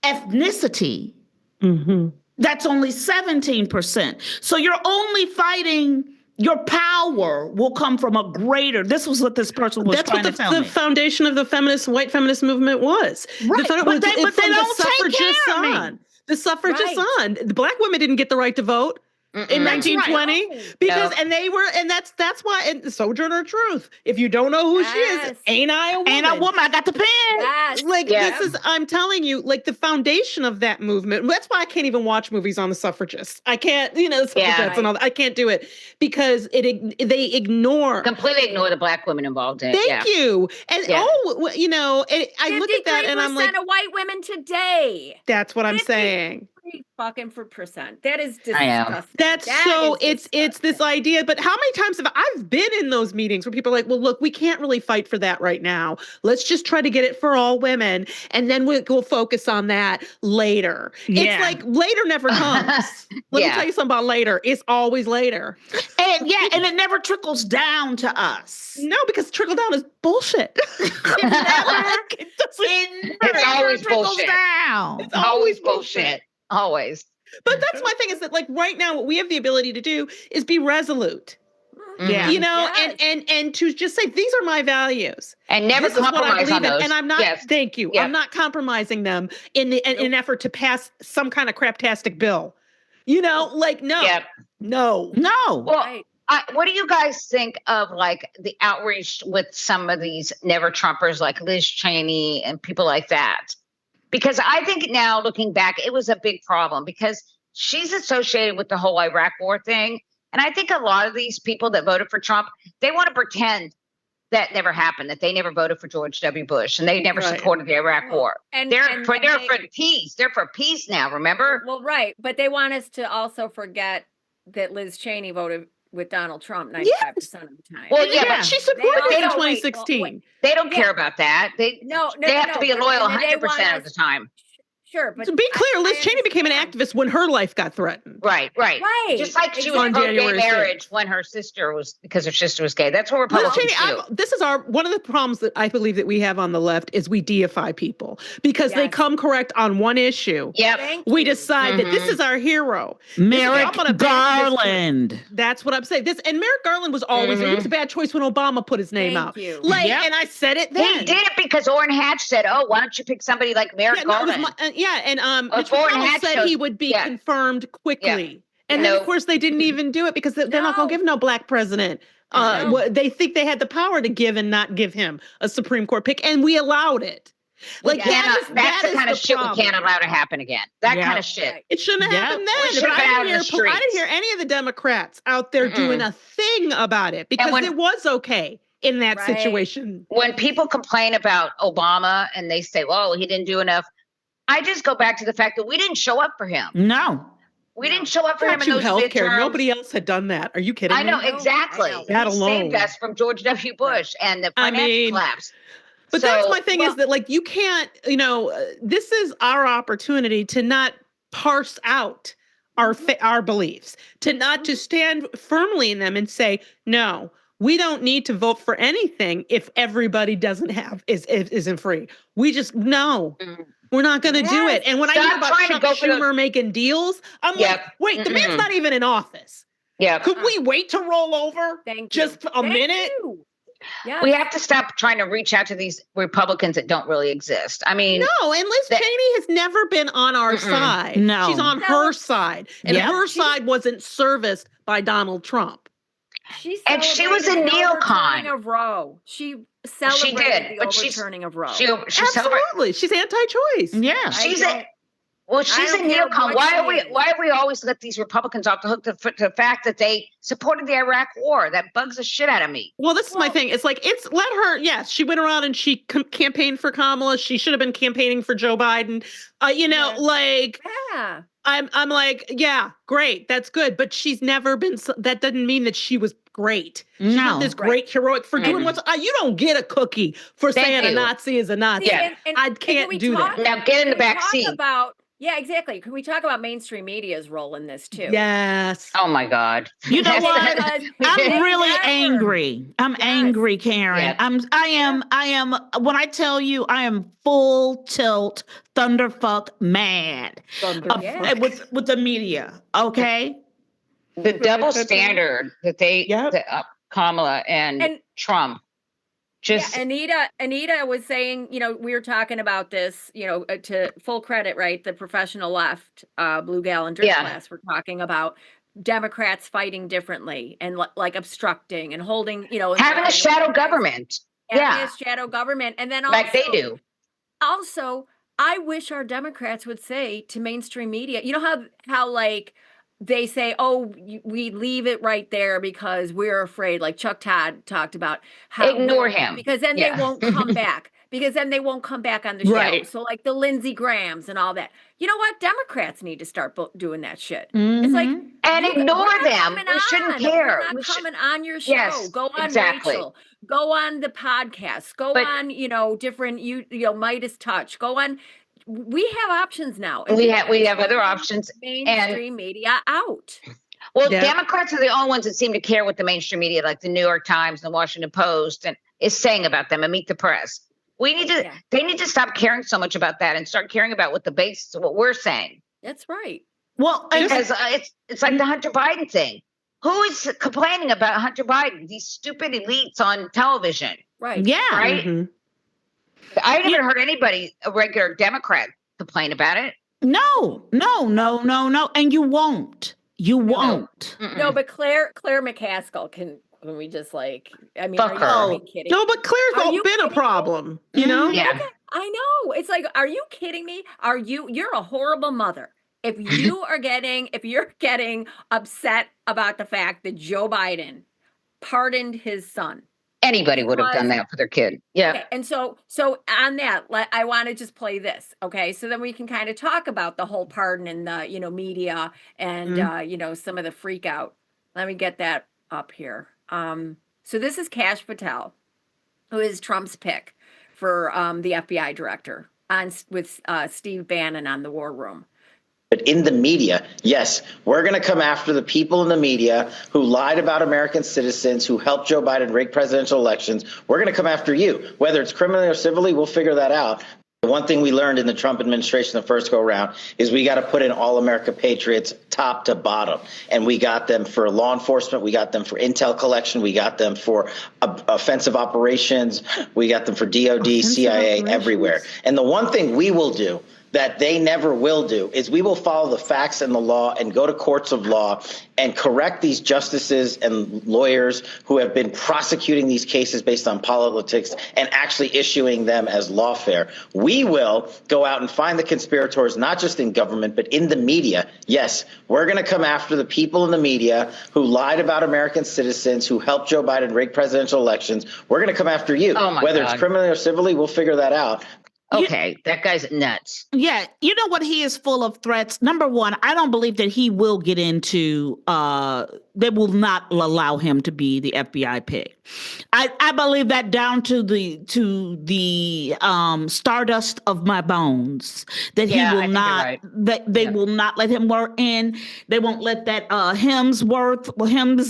ethnicity, Mm-hmm. that's only 17%. So you're only fighting, your power will come from a greater, this was what this person was That's trying what to tell the me. foundation of the white feminist movement was. Right, but they don't take care of me. on. The suffragists Right. on. The black women didn't get the right to vote in Mm-mm. 1920 No. because No. and that's why and Sojourner Truth. If you don't know who she is, Yes. ain't I a woman? Ain't a woman, I got the pen. Yes. Like Yeah. this is, I'm telling you, like the foundation of that movement. That's why I can't even watch movies on the suffragists. I can't, the suffragettes and all that. I can't do it because they ignore. Completely ignore the black women involved in it. Thank you. And Yeah. and I look at that and I'm like, 53% of white women today. that's what I'm 50 saying. Fucking for percent. That is I know. disgusting. That's That so is it's this disgusting. idea, but how many times have I've been in those meetings where people are like, well, look, we can't really fight for that right now. Let's just try to get it for all women. And then we'll focus on that later. Yeah. It's like later never comes. Let me Yeah. tell you something about later. It's always later. And it never trickles down to us. No, because trickle down is bullshit. It's always trickles bullshit. down. It's Always bullshit. Always. But that's my thing is that like right now, what we have the ability to do is be resolute. Yeah. You know, Yes. and to just say these are my values. And never This is what I compromise on believe in, those. and I'm not. Yes. Thank you. Yeah. I'm not compromising them in an effort to pass some kind of craptastic bill. You know, like no, Yep. no. No. Well, Right. what do you guys think of like the outreach with some of these never Trumpers like Liz Cheney and people like that? Because I think now looking back, it was a big problem because she's associated with the whole Iraq war thing. And I think a lot of these people that voted for Trump, they want to pretend that never happened, that they never voted for George W. Bush and they never Right. supported the Iraq war. And They're for they- peace. They're for peace now, remember? Well, right. But they want us to also forget that Liz Cheney voted with Donald Trump 95% of the time. Well, yeah, Yeah. but She supported They it in don't- wait, 2016. they don't Yeah. care about that. They No, have to be but- loyal and they 100% want of the us- time. Sure, but To be I- clear, Liz I Cheney became an understand. activist when her life got threatened. Right. Right. Just like she exactly. was On pro-gay January 6th. marriage when her sister was, because her sister was gay. That's what Liz Republicans Cheney, do. this is one of the problems that I believe that we have on the left is we deify people because they Yes. come correct on one issue. Yep. Thank We you. decide that this Mhm. is our hero. Merrick I'm gonna back this Garland. That's what I'm saying. And Merrick Garland was always there. He was a bad choice when Obama put his name Thank out. you. Like, Yep. and I said it then. He did it because Orrin Hatch said, "Oh, why don't you pick somebody like Merrick Yeah, no, it was Garland?" Mitch Orrin McConnell Hatch said shows- he would be yeah. confirmed quickly. And Yeah. then, No. of course, they didn't even do it because they're not going to give no black president. They think they had the power to give and not give him a Supreme Court pick, and we allowed it. Like that's the kind of shit problem. we can't allow to happen again. That kind of shit. It shouldn't have happened then. should But have been out in the I didn't streets. hear any of the Democrats out there doing a thing about it because it was okay in that situation. When people complain about Obama and they say, "Well, he didn't do enough," I just go back to the fact that we didn't show up for him. No. We didn't show up for him in those healthcare. midterms. Nobody else had done that. Are you kidding me? I know, exactly. That He alone saved us from George W. Bush and the financial collapse. But that's my thing is that, like, you can't, this is our opportunity to not parse out our beliefs, to not to stand firmly in them and say, no, we don't need to vote for anything if everybody isn't free. We just, no. We're not going to do it. And when I hear about Chuck Schumer making deals, I'm like, wait, the man's not even in office. Yeah. Could we wait to roll over just a minute? Yeah. We have to stop trying to reach out to these Republicans that don't really exist. I mean, no, and Liz Cheney has never been on our side. No. She's on her side. And her side wasn't serviced by Donald Trump. She was a neocon of Roe. She celebrated the overturning of Roe. Absolutely. She's anti-choice. Yeah. She's a neocon. Why have we always let these Republicans off the hook to the fact that they supported the Iraq war? That bugs the shit out of me. Well, this is my thing. It's like, let her, yes, she went around and she campaigned for Kamala. She should have been campaigning for Joe Biden. I'm like, yeah, great. That's good. But she's never been, that doesn't mean that she was great. She's not this great heroic for doing you don't get a cookie for saying a Nazi is a Nazi. Yeah. I can't do that. Now get in the back seat. Yeah, exactly. Can we talk about mainstream media's role in this too? Yes. Oh my God. You know what? I'm really angry. I'm angry, Karen. Yeah. I am when I tell you I am full tilt thunderfuck mad with the media. Okay. The double standard that Kamala and Trump. Anita was saying, we were talking about this, to full credit, right? The professional left, Blue Gal and Drip class, we're talking about Democrats fighting differently and like obstructing and holding, having a shadow government. Having a shadow government. And then also, like they do. Also, I wish our Democrats would say to mainstream media, you know how like, they say, oh, we leave it right there because we're afraid, like Chuck Todd talked about. Ignore him. Because then they won't come back. Because then they won't come back on the show. So like the Lindsey Grahams and all that. You know what? Democrats need to start doing that shit. It's like, and ignore them. We shouldn't care. We're not coming on your show. Yes, go on exactly. Rachel. Go on the podcast. Go on, different, Midas Touch. Go on. We have options now. We have other options. Mainstream media out. Well, Democrats are the only ones that seem to care what the mainstream media, like the New York Times and the Washington Post, is saying about them and Meet the Press. They need to stop caring so much about that and start caring about what we're saying. That's right. Well, because it's like the Hunter Biden thing. Who is complaining about Hunter Biden? These stupid elites on television. Right. Yeah. Right. Mm-hmm. I haven't even heard anybody, a regular Democrat, complain about it. No. And you won't. You won't. No, but Claire McCaskill can we just like, I mean, fuck her. Are you kidding? No, but Claire's been a problem, you know? Yeah. Okay, I know. It's like, are you kidding me? You're a horrible mother. If you're getting upset about the fact that Joe Biden pardoned his son. Anybody would have done that for their kid. Yeah. Okay. And so on that, I want to just play this. Okay. So then we can kind of talk about the whole pardon and the, media and, some of the freak out. Let me get that up here. So this is Kash Patel, who is Trump's pick for the FBI director with Steve Bannon on the War Room. But in the media, yes, we're going to come after the people in the media who lied about American citizens, who helped Joe Biden rig presidential elections. We're going to come after you. Whether it's criminally or civilly, we'll figure that out. The one thing we learned in the Trump administration the first go around is we got to put in all America patriots top to bottom. And we got them for law enforcement. We got them for intel collection. We got them for offensive operations. We got them for DOD, CIA, everywhere. And the one thing we will do that they never will do is we will follow the facts and the law and go to courts of law and correct these justices and lawyers who have been prosecuting these cases based on politics and actually issuing them as lawfare. We will go out and find the conspirators, not just in government, but in the media. Yes, we're going to come after the people in the media who lied about American citizens, who helped Joe Biden rig presidential elections. We're going to come after you. Oh my Whether God. it's criminally or civilly, we'll figure that out. Okay, that guy's nuts. Yeah, you know what? He is full of threats. Number one, I don't believe that he will get into, they will not allow him to be the FBI pick. I believe that down to the stardust of my bones, that Yeah, I he will think you're not, right. that they Yeah. will not let him work in. They won't let that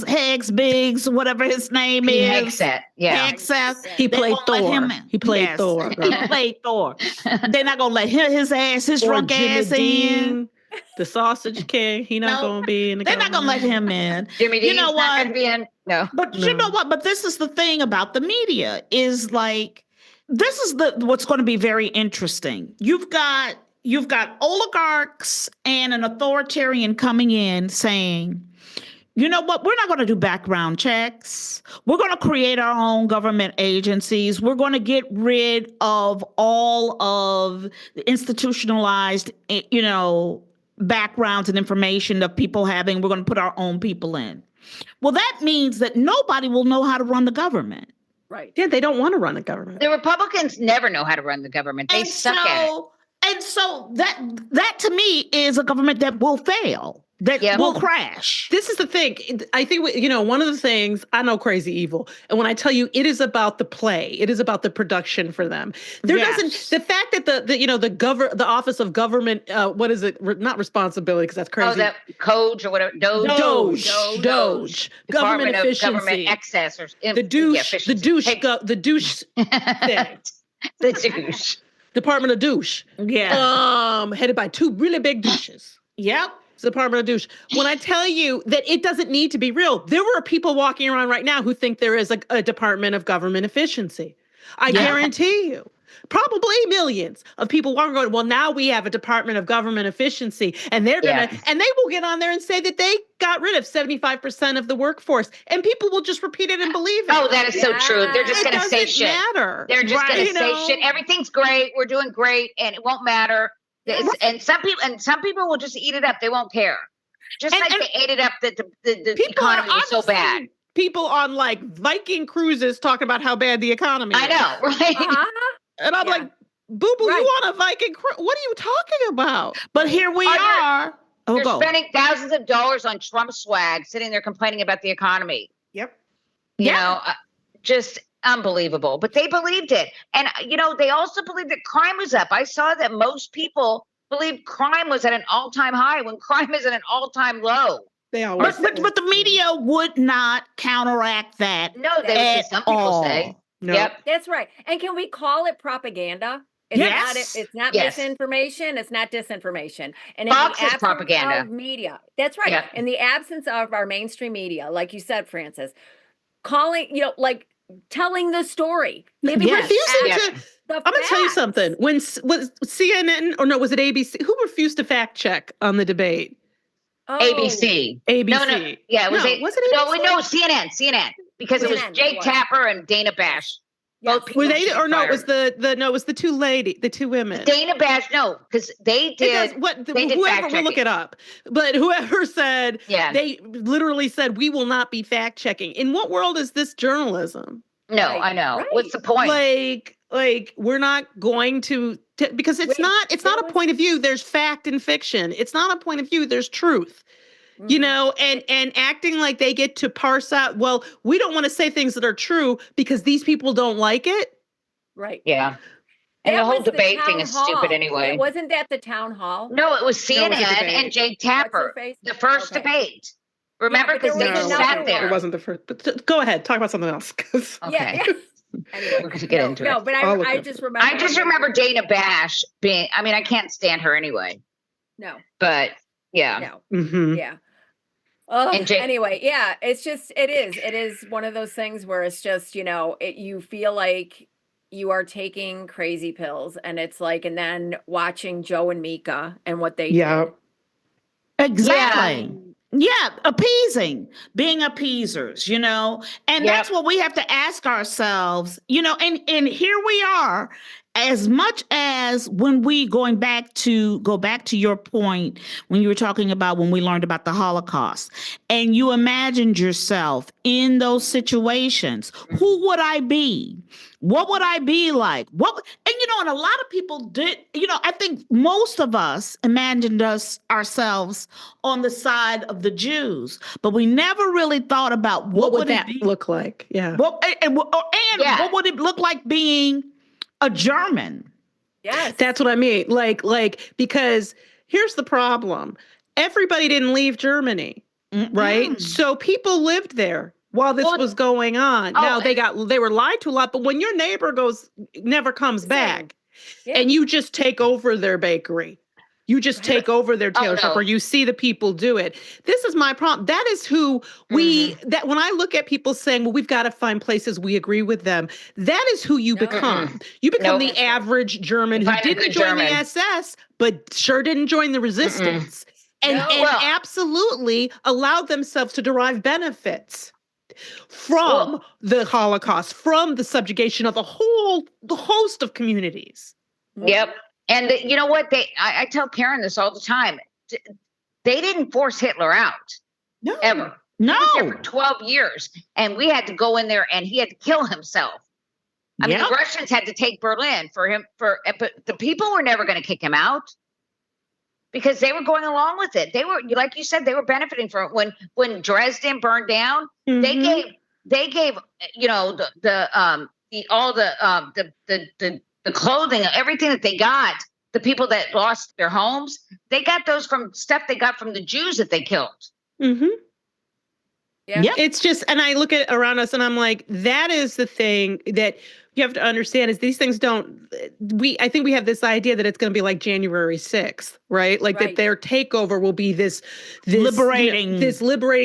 Higgs Biggs, whatever his name Pete is. Hegseth. Yeah. Hegseth. He They played won't let Thor. him in. He played Yes. Thor. He played Thor. They're not gonna let his Or drunk Jimmy ass in. Dean, the Sausage King. He not No, going to be in the They're not gonna let him in. Jimmy You Dean's know not what? going to be in. No. But you know what? But this is the thing about the media is like this is what's going to be very interesting. You've got oligarchs and an authoritarian coming in saying, you know what? We're not going to do background checks. We're going to create our own government agencies. We're going to get rid of all of the institutionalized, backgrounds and information of people having. We're going to put our own people in. Well, that means that nobody will know how to run the government. Right. Yeah, they don't want to run the government. The Republicans never know how to run the government. They suck at it. And so that to me is a government that will fail, that will crash. This is the thing. I think, one of the things, I know Crazy Evil. And when I tell you, it is about the play. It is about the production for them. The fact that the Office of Government, what is it? Not responsibility, because that's crazy. Oh, that Code or whatever. Doge. Government efficiency. Government excess or The douche thing. The douche. Department of douche. Yeah. Headed by two really big douches. Yep. It's the Department of douche. When I tell you that it doesn't need to be real, there are people walking around right now who think there is a Department of Government Efficiency. I guarantee you. Probably millions of people walking going, well, now we have a Department of Government Efficiency, and they're going to, and they will get on there and say that they got rid of 75% of the workforce, and people will just repeat it and believe it. Oh, that is so true. They're just going to say shit. Matter. They're just going to say shit. Everything's great. We're doing great, and it won't matter. And some people will just eat it up. They won't care. Just like they ate it up that the economy was so bad. People on like Viking cruises talking about how bad the economy is. I know, right? And I'm like, boo-boo, you on a Viking cruise? What are you talking about? But here we are. They're spending thousands of dollars on Trump swag, sitting there complaining about the economy. Yep. You know, just unbelievable. But they believed it. And, they also believed that crime was up. I saw that most people believed crime was at an all-time high when crime is at an all-time low. They always but the media would not counteract that. No, they would just some people say. No. Yep. That's right. And can we call it propaganda? It's not misinformation. It's not disinformation. And Fox in the is propaganda. of media. That's right. Yep. In the absence of our mainstream media, like you said, Frances, calling, telling the story. Maybe refusing to. I'm going to tell you something. When was CNN or no, was it ABC? Who refused to fact check on the debate? Oh. ABC. ABC. No. Yeah, was it ABC? No, CNN. Because it was Jake Tapper and Dana Bash. Yes. Were they or no? It was it was the two women. Dana Bash, no, because they did. Whoever will look it up, but whoever said, they literally said we will not be fact checking. In what world is this journalism? No, I know. Right. What's the point? Like we're not going to because it's not a point of view. There's fact and fiction. It's not a point of view. There's truth. Mm-hmm. And acting like they get to parse out, well, we don't want to say things that are true because these people don't like it. Right. Yeah. And the whole debate thing is stupid anyway. Wasn't that the town hall? No, it was CNN and Jake Tapper. The first debate. Remember? Because they just sat there. It wasn't the first. But go ahead. Talk about something else. Okay. Anyway, we're going to get into it. No, but I just remember. I just remember Dana Bash being, I can't stand her anyway. No. But, yeah. No. Mm-hmm. Yeah. Oh, anyway, it is one of those things where it's just, you feel like you are taking crazy pills, and it's like, and then watching Joe and Mika and what they did. Exactly. Yeah, appeasing, being appeasers, and that's what we have to ask ourselves, and here we are, as much as when we go back to your point, when you were talking about when we learned about the Holocaust, and you imagined yourself in those situations, who would I be? What would I be like? And a lot of people did, I think most of us imagined ourselves on the side of the Jews, but we never really thought about what would that it look like? Yeah. what would it look like being a German? Yes. That's what I mean. Like, because here's the problem. Everybody didn't leave Germany, right? So people lived there while this was going on. Now they were lied to a lot, but when your neighbor never comes back and you just take over their bakery, you just take over their tailor shop, or you see the people do it. This is my problem. That is who that when I look at people saying, well, we've got to find places we agree with them, that is who you become. You become the average German who didn't join the SS, but sure didn't join the resistance. And absolutely allowed themselves to derive benefits from the Holocaust, from the subjugation of the host of communities. Yep. And you know what? I tell Karen this all the time. They didn't force Hitler out. No. Ever. No. He was there for 12 years. And we had to go in there and he had to kill himself. I mean, the Russians had to take Berlin but the people were never going to kick him out because they were going along with it. They were, like you said, they were benefiting from it. When Dresden burned down, they gave the clothing, everything that they got, the people that lost their homes, they got those from stuff they got from the Jews that they killed. Mm-hmm. Yeah. It's just, and I look at around us and I'm like, that is the thing that you have to understand is these things I think we have this idea that it's going to be like January 6th, right? Like that their takeover will be this liberating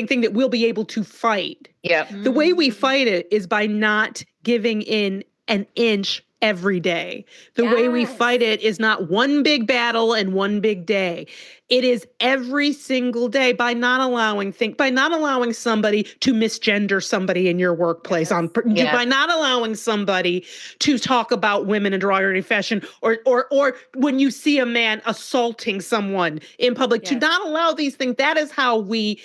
thing that we'll be able to fight. Yeah. The way we fight it is by not giving in an inch every day. The way we fight it is not one big battle and one big day. It is every single day by not allowing somebody to misgender somebody in your workplace, by not allowing somebody to talk about women in derogatory fashion, or when you see a man assaulting someone in public, to not allow these things. That is how we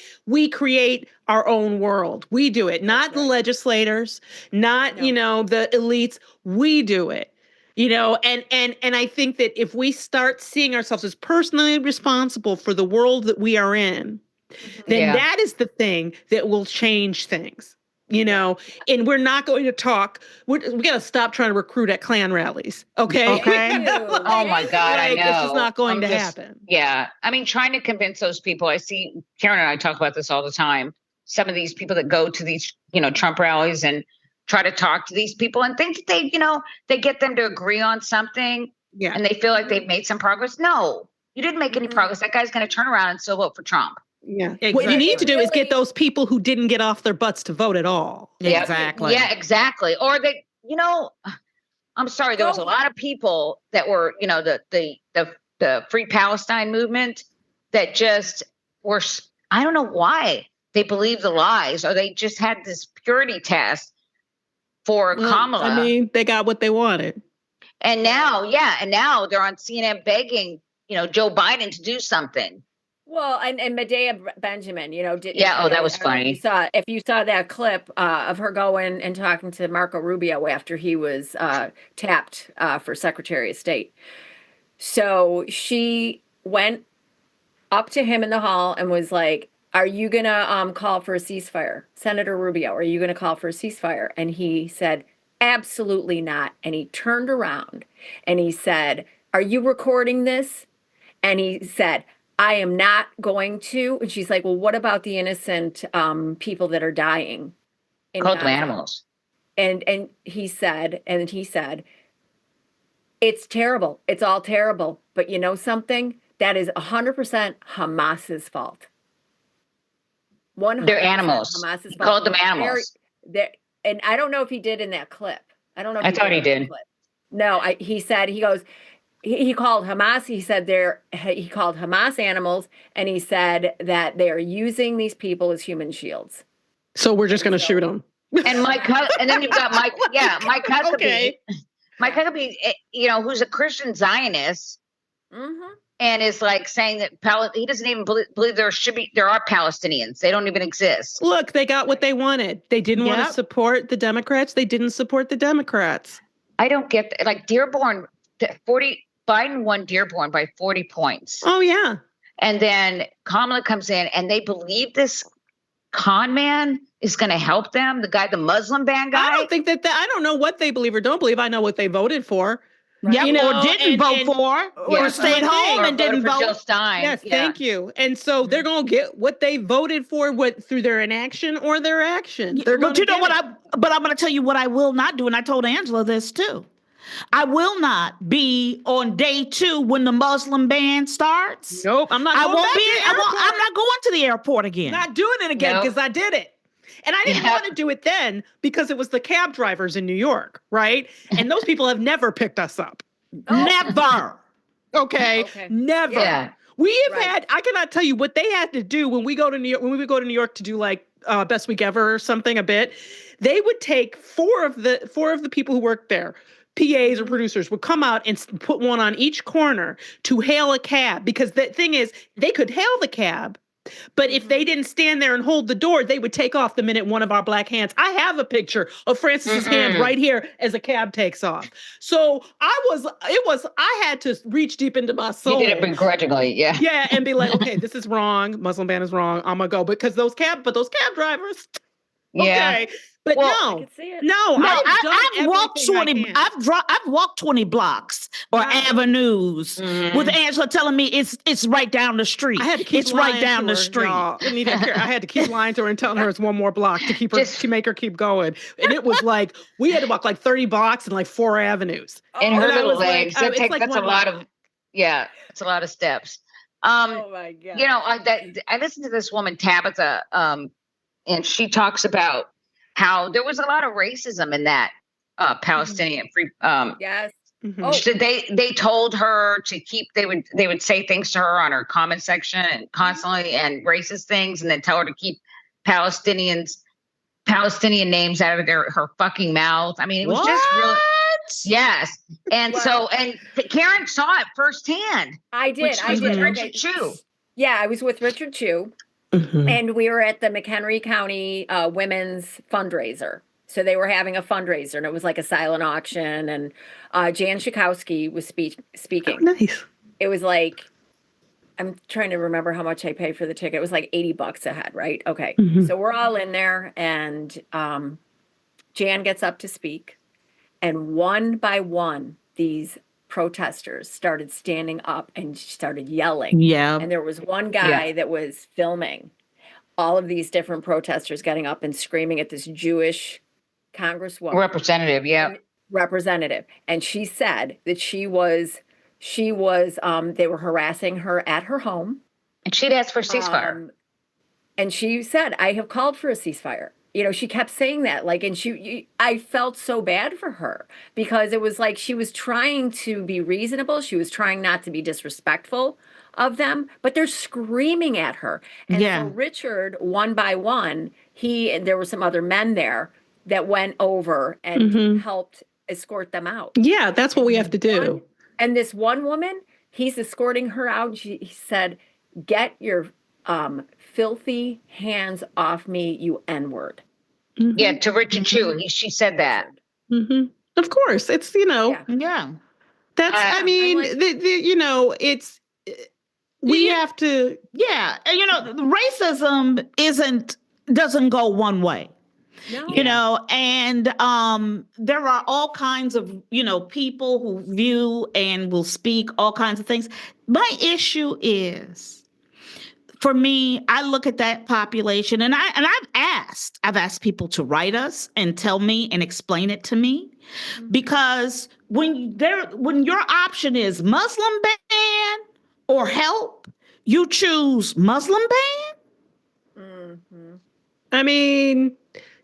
create our own world. We do it, not the legislators, not the elites. We do it. And I think that if we start seeing ourselves as personally responsible for the world that we are in, then that is the thing that will change things. And we're not going to talk. We got to stop trying to recruit at Klan rallies. Okay. Oh my God, I know. It's just not going to happen. Yeah. I mean, trying to convince those people. I see Karen and I talk about this all the time. Some of these people that go to these, Trump rallies and try to talk to these people and think that they get them to agree on something. Yeah. And they feel like they've made some progress. No, you didn't make any progress. That guy's going to turn around and still vote for Trump. Yeah. Exactly. What you need to do is get those people who didn't get off their butts to vote at all. Yeah, exactly. Yeah, exactly. Or they, I'm sorry, there was a lot of people that were, the Free Palestine movement that just were, I don't know why they believed the lies, or they just had this purity test for Kamala. I mean, they got what they wanted. And now they're on CNN begging, Joe Biden to do something. Well, and Medea Benjamin, that was funny. If you saw that clip of her going and talking to Marco Rubio after he was tapped for Secretary of State. So she went up to him in the hall and was like, are you going to call for a ceasefire? Senator Rubio, are you going to call for a ceasefire? And he said, absolutely not. And he turned around and he said, are you recording this? And he said, I am not going to. And she's like, well, what about the innocent people that are dying? Called animals. And he said, it's terrible. It's all terrible. But you know something? That is 100% Hamas's fault. They're animals. He called them animals. And I don't know if he did in that clip. I don't know. I thought he did. No, he said, he called Hamas, he called Hamas animals, and he said that they are using these people as human shields. So we're just going to shoot them. And and then you've got Mike Huckabee. Okay. Mike Huckabee, who's a Christian Zionist, and is like saying that he doesn't even believe there are Palestinians. They don't even exist. Look, they got what they wanted. They didn't want to support the Democrats. They didn't support the Democrats. I don't get that. Like Dearborn, Biden won Dearborn by 40 points. Oh yeah. And then Kamala comes in, and they believe this con man is going to help them. The Muslim ban guy. I don't think I don't know what they believe or don't believe. I know what they voted for. Right. Yeah, or didn't vote for, or stayed home and didn't vote. Jill Stein. Yes, thank you. And so they're going to get what they voted for, through their inaction or their action. But you know what? I'm going to tell you what I will not do, and I told Angela this too. I will not be on day 2 when the Muslim ban starts. Nope, I'm not. I'm not going to the airport again. Not doing it again because I did it. And I didn't want to do it then because it was the cab drivers in New York, right? And those people have never picked us up. Never. Okay. Never. Yeah. We have had, I cannot tell you what they had to do when we go to New York, when we would go to New York to do like Best Week Ever or something a bit. They would take four of the people who worked there, PAs or producers, would come out and put one on each corner to hail a cab, because the thing is, they could hail the cab, but if they didn't stand there and hold the door, they would take off the minute one of our black hands. I have a picture of Francis's hand right here as a cab takes off. So I had to reach deep into my soul. You did it begrudgingly, yeah. Yeah, and be like, okay, this is wrong. Muslim ban is wrong. I'm gonna go, because those cab drivers. Okay. But no, I've walked 20. I've walked 20 blocks or avenues with Angela telling me it's right down the street. I had to keep it's right down the street. I had to keep lying to her and telling her it's one more block to make her keep going. And it was like we had to walk like 30 blocks and like 4 avenues. In her little legs, that's a lot of it's a lot of steps. Oh my God! I listened to this woman Tabitha, and she talks about how there was a lot of racism in that Palestinian free. Yes. So they told her to keep. They would say things to her on her comment section and constantly and racist things, and then tell her to keep Palestinian names out of her fucking mouth. I mean, it was just really. Yes, and Karen saw it firsthand. I did. With Richard Chu. Yeah, I was with Richard Chu. And we were at the McHenry County Women's Fundraiser. So they were having a fundraiser, and it was like a silent auction. And Jan Schakowsky was speaking. Oh, nice. It was like, I'm trying to remember how much I paid for the ticket. It was like $80 a head, right? Okay. So we're all in there, and Jan gets up to speak. And one by one, these protesters started standing up and started yelling. Yeah. And there was one guy that was filming all of these different protesters getting up and screaming at this Jewish congresswoman. Representative. And she said that they were harassing her at her home. And she'd asked for a ceasefire. And she said, I have called for a ceasefire. She kept saying that, I felt so bad for her, because it was like she was trying to be reasonable. She was trying not to be disrespectful of them, but they're screaming at her. And so Richard, one by one, and there were some other men there that went over and helped escort them out. Yeah, that's what we have to do. And this one woman, he's escorting her out. He said, get your filthy hands off me, you N-word. Yeah, to Richard Chu. She said that. Of course. It's, Yeah. That's, I mean, it's, we have to. Yeah. Racism doesn't go one way. No. And there are all kinds of, people who view and will speak all kinds of things. My issue is, for me, I look at that population, and I've asked people to write us and tell me and explain it to me, because when your option is Muslim ban or help, you choose Muslim ban. I mean,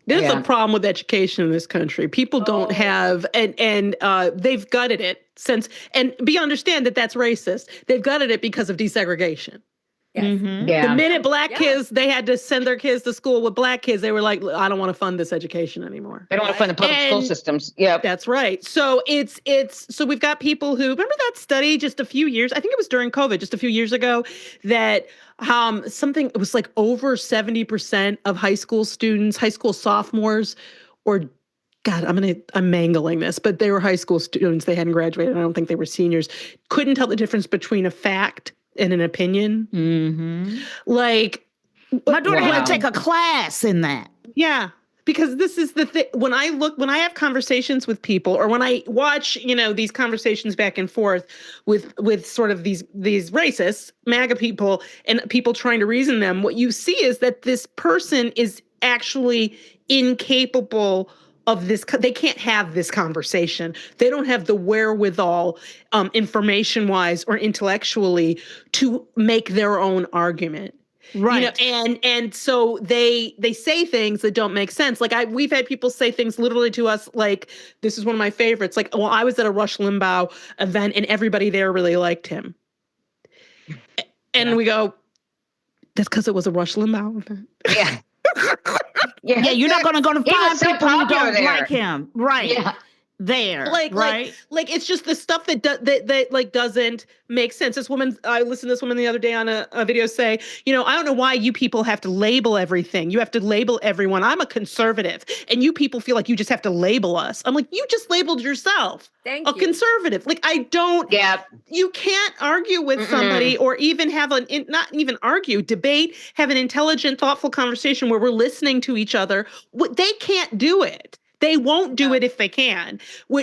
There's Yeah. a problem with education in this country. People don't have, and they've gutted it since, and understand that that's racist. They've gutted it because of desegregation. Yes. Mhm. Yeah. The minute black Yeah. kids, they had to send their kids to school with black kids, they were like, I don't want to fund this education anymore. They don't want to fund the public school And- systems. Yep. That's right. So so we've got people who, remember that study just a few years, I think it was during COVID, just a few years ago, that it was like over 70% of high school students, high school sophomores, or God, I'm mangling this, but they were high school students. They hadn't graduated. I don't think they were seniors. Couldn't tell the difference between a fact and an opinion. Mhm. Like, My daughter had Wow. to take a class in that. yeah, because this is the thing. When I have conversations with people, or when I watch, these conversations back and forth with sort of these racist MAGA people and people trying to reason them, what you see is that this person is actually incapable of this. They can't have this conversation. They don't have the wherewithal, information-wise or intellectually, to make their own argument. Right. And so they say things that don't make sense. Like we've had people say things literally to us, like, this is one of my favorites. Like, well, I was at a Rush Limbaugh event and everybody there really liked him. And we go, that's because it was a Rush Limbaugh event. Yeah. Yeah, you're not going to He was find so people who popular don't there. like him. Right. Yeah. There. Like it's just the stuff that like doesn't make sense. This woman, I listened to this woman the other day on a video say, I don't know why you people have to label everything. You have to label everyone. I'm a conservative, and you people feel like you just have to label us. I'm like, you just labeled yourself Thank a you. conservative. Like, I don't. Yeah. You can't argue with somebody, or even have not even argue, debate, have an intelligent, thoughtful conversation where we're listening to each other. They can't do it. They won't do it if they can.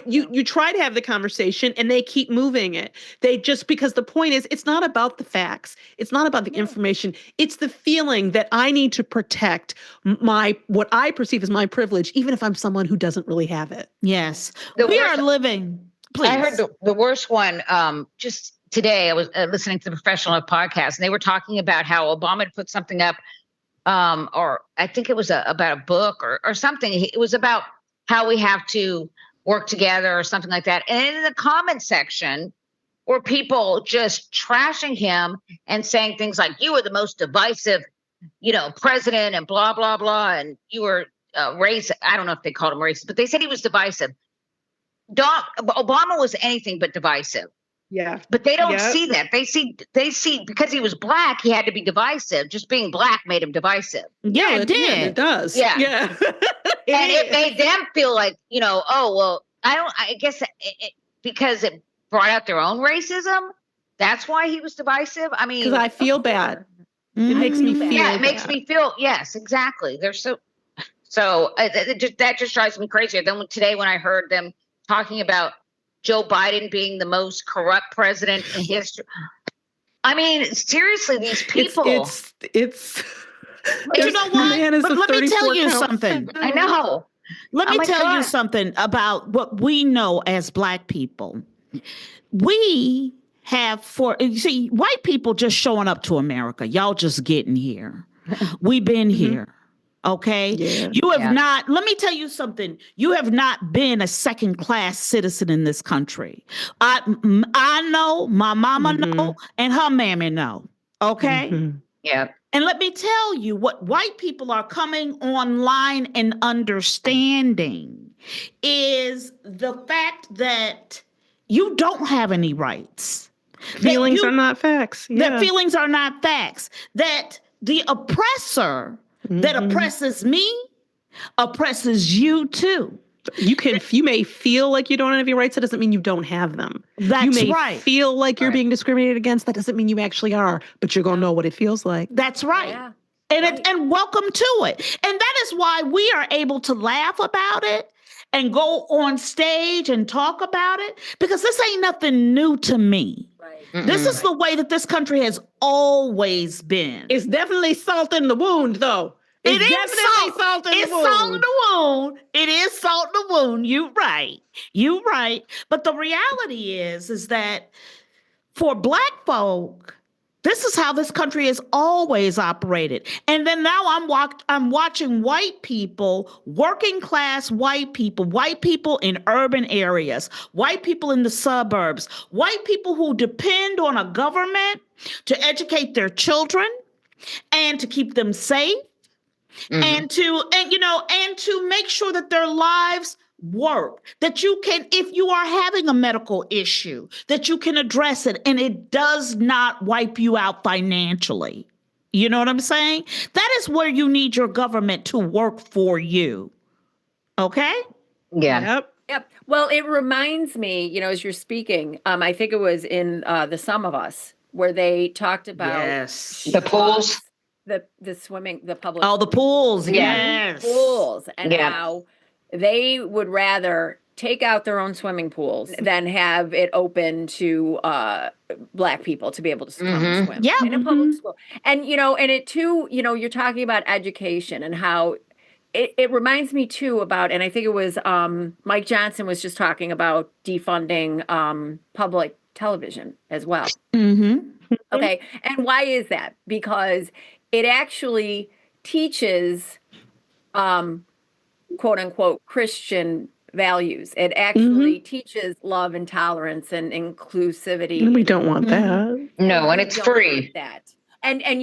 You try to have the conversation and they keep moving it. Because the point is, it's not about the facts. It's not about the information. It's the feeling that I need to protect what I perceive as my privilege, even if I'm someone who doesn't really have it. Yes. The We worst- are living. Please. I heard the worst one just today. I was listening to the Professional podcast, and they were talking about how Obama had put something up, or I think it was about a book or something. It was about how we have to work together or something like that. And in the comment section were people just trashing him and saying things like, you were the most divisive, president, and blah, blah, blah. And you were racist. I don't know if they called him racist, but they said he was divisive. Obama was anything but divisive. Yeah. But they don't Yep. see that. They see because he was black, he had to be divisive. Just being black made him divisive. Yeah, it did. It does. Yeah. Yeah. And it made them feel like, oh, well, I guess because it brought out their own racism. That's why he was divisive. I mean, Because I feel bad. It makes me feel yeah, it makes bad. me feel, yes, exactly. They're so that just drives me crazy. Then today, when I heard them talking about Joe Biden being the most corrupt president in history, I mean, seriously, these people. It's But you know what? Man is But a let me tell 34 you count. something. I know. Let Oh me my tell you God. something about what we know as Black people. We have you see, white people just showing up to America. Y'all just getting here. We've been here. Okay. Yeah. You have Yeah. not, let me tell you something. You have not been a second class citizen in this country. I know, my mama know, and her mammy know. Okay. Mhm. Yeah. And let me tell you what white people are coming online and understanding is the fact that you don't have any rights. Feelings are not facts. That Yeah. feelings are not facts. That the oppressor that oppresses me oppresses you too. You may feel like you don't have any rights. That doesn't mean you don't have them. That's you may right. feel like you're Right. being discriminated against. That doesn't mean you actually are, but you're going to know what it feels like. That's right. Yeah. And welcome to it. And that is why we are able to laugh about it and go on stage and talk about it, because this ain't nothing new to me. Right. This is the way that this country has always been. It's definitely salt in the wound, though. It It's is definitely salt in It's the wound. salt in the wound. It is salt in the wound. You right. You right. But the reality is that for Black folk, This is how this country has always operated. And then now I'm watching white people, working class white people in urban areas, white people in the suburbs, white people who depend on a government to educate their children and to keep them safe and to make sure that their lives work, that you can, if you are having a medical issue, that you can address it and it does not wipe you out financially. You know what I'm saying? That is where you need your government to work for you. Okay? Yeah. Yep. Well, it reminds me, as you're speaking, I think it was in The Sum of Us where they talked about The pools. the swimming, the public. Oh, the pools. Yeah. Yes. Pools, and Yeah. how they would rather take out their own swimming pools than have it open to Black people to be able to come and swim Yeah. in a public school. And, and it too, you're talking about education and how it reminds me too about, and I think it was Mike Johnson was just talking about defunding public television as well. Okay. And why is that? Because it actually teaches quote unquote Christian values. It actually teaches love and tolerance and inclusivity. And we don't want that. No, and it's don't free. want that. And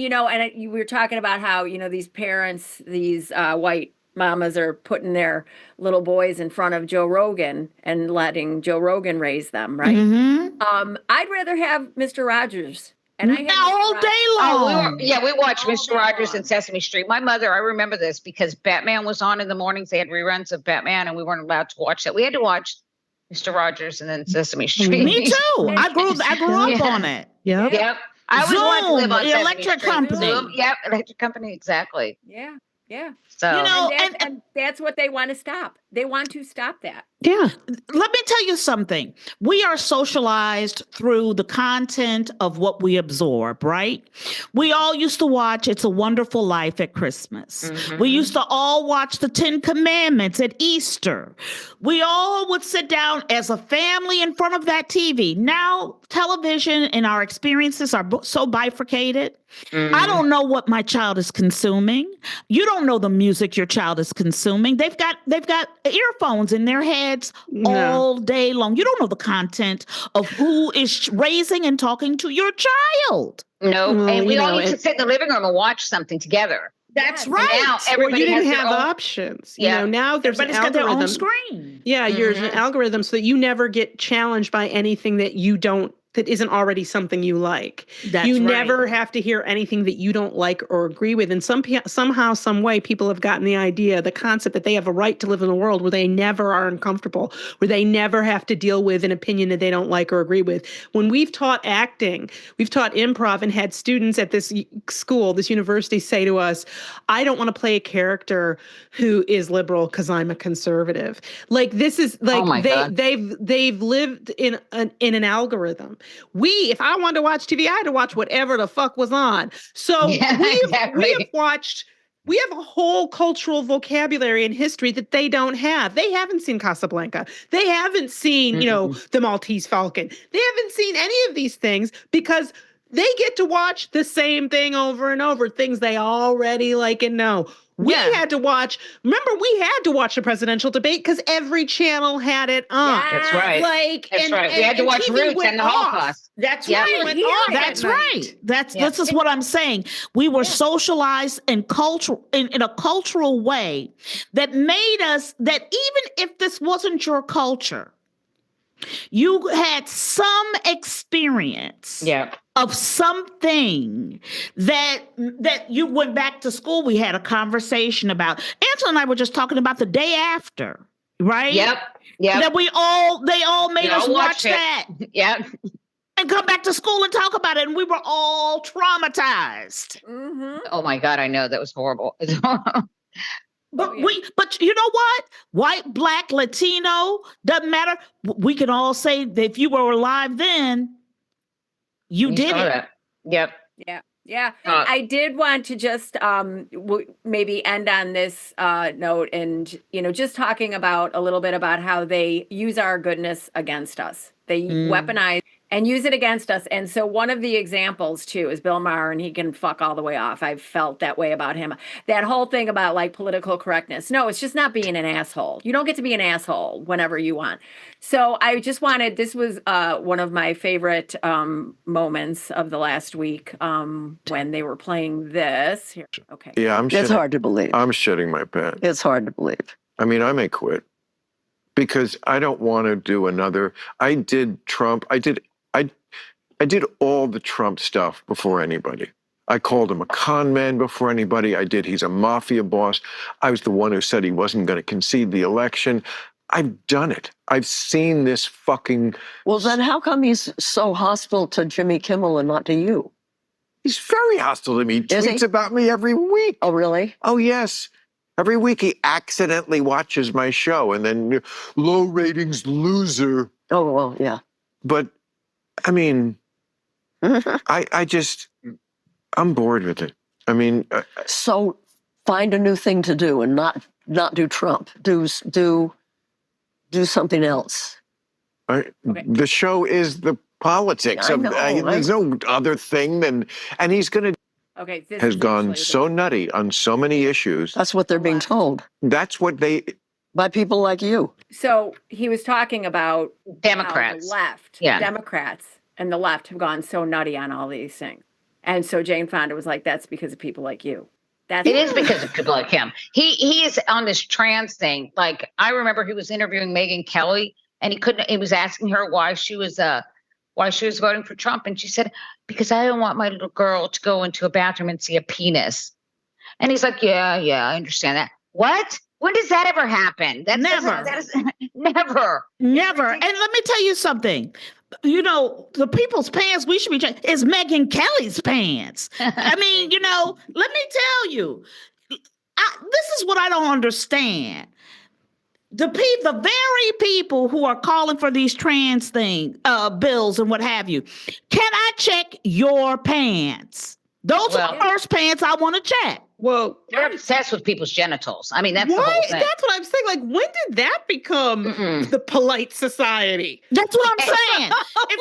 we were talking about how, these parents, these white mamas are putting their little boys in front of Joe Rogan and letting Joe Rogan raise them, right? I'd rather have Mr. Rogers. And I had all day long. We watched All Mr. day Rogers long. and Sesame Street. My mother, I remember this because Batman was on in the mornings. They had reruns of Batman, and we weren't allowed to watch that. We had to watch Mr. Rogers and then Sesame Street. Me too. I grew up on it. Yep. Yep. I always wanted to live on Zoom, Sesame electric Street. company. Zoom, yep, electric company, exactly. Yeah. So And that's what they want to stop. They want to stop that. Yeah. Let me tell you something. We are socialized through the content of what we absorb, right? We all used to watch It's a Wonderful Life at Christmas. We used to all watch the 10 Commandments at Easter. We all would sit down as a family in front of that TV. Now, television and our experiences are so bifurcated. I don't know what my child is consuming. You don't know the music your child is consuming. They've got earphones in their heads all day long. You don't know the content of who is raising and talking to your child. no, Well, and we you all know, used to sit in the living room and watch something together. That's Yes. right. Now Well, everybody you didn't has have their own. options. Yeah. Now there's an Everybody's got their own algorithm. screen. Yeah, there's an algorithm so that you never get challenged by anything that isn't already something you like. That's you right. never have to hear anything that you don't like or agree with. And somehow, some way, people have gotten the concept that they have a right to live in a world where they never are uncomfortable, where they never have to deal with an opinion that they don't like or agree with. When we've taught acting, we've taught improv and had students at this school, this university say to us, I don't want to play a character who is liberal because I'm a conservative. Like this is like Oh my God. they've lived in an algorithm. If I wanted to watch TV, I had to watch whatever the fuck was on. So Yeah, exactly. we have a whole cultural vocabulary and history that they don't have. They haven't seen Casablanca. They haven't seen, the Maltese Falcon. They haven't seen any of these things because they get to watch the same thing over and over, things they already like and know. We had to watch the presidential debate because every channel had it on. Yes. That's right. That's right. We had to watch TV Roots went and the off. Holocaust. That's Yeah. right. Went off That's at night. right. This is what I'm saying. We were socialized in a cultural way that made us that even if this wasn't your culture, you had some experience Yeah. of something that you went back to school. We had a conversation about. Angela and I were just talking about the day after, right? Yep. That they all made We us all watch watched it. that Yep. and come back to school and talk about it, and we were all traumatized. Oh my God, I know that was horrible. But Oh, yeah. but you know what? White, Black, Latino, doesn't matter. We can all say that if you were alive then, you did saw it. that. Yep. Yeah. Uh, I did want to just maybe end on this note and, just talking about a little bit about how they use our goodness against us. They weaponize and use it against us. And so one of the examples too is Bill Maher, and he can fuck all the way off. I've felt that way about him. That whole thing about like political correctness. No, it's just not being an asshole. You don't get to be an asshole whenever you want. So I just wanted, this was one of my favorite moments of the last week when they were playing this. Here, okay. Yeah, It's hard to believe. I'm shitting my pants. It's hard to believe. I mean, I may quit because I don't want to do another. I did Trump. I did all the Trump stuff before anybody. I called him a con man before anybody. He's a mafia boss. I was the one who said he wasn't going to concede the election. I've done it. I've seen this fucking. Well, then how come he's so hostile to Jimmy Kimmel and not to you? He's very hostile to me. He tweets about me every week. Oh, really? Oh, yes. Every week he accidentally watches my show and then low ratings loser. Oh, well, yeah. But I mean, I'm bored with it. I mean, so find a new thing to do and not do Trump. Do something else. The show is the politics. I know, There's no other thing than, and he's going to. Okay, this has is gone actually so nutty on so many issues. That's what they're being told. That's what they. By people like you. So he was talking about Democrats. The left, Yeah. Democrats and the left have gone so nutty on all these things. And so Jane Fonda was like, that's because of people like you. It is because of people like him. He is on this trans thing. Like, I remember he was interviewing Megyn Kelly, and he was asking her why she was voting for Trump. And she said, because I don't want my little girl to go into a bathroom and see a penis. And he's like, yeah, I understand that. What? When does that ever happen? Never. Never. Never. And let me tell you something. You know, the people's pants we should be changing is Megyn Kelly's pants. I mean, let me tell you, this is what I don't understand. The very people who are calling for these trans bills and what have you, can I check your pants? Those are the first pants I want to check. Well, they're obsessed with people's genitals. I mean, that's the whole right? thing. That's what I'm saying. Like, when did that become the polite society? That's what I'm saying.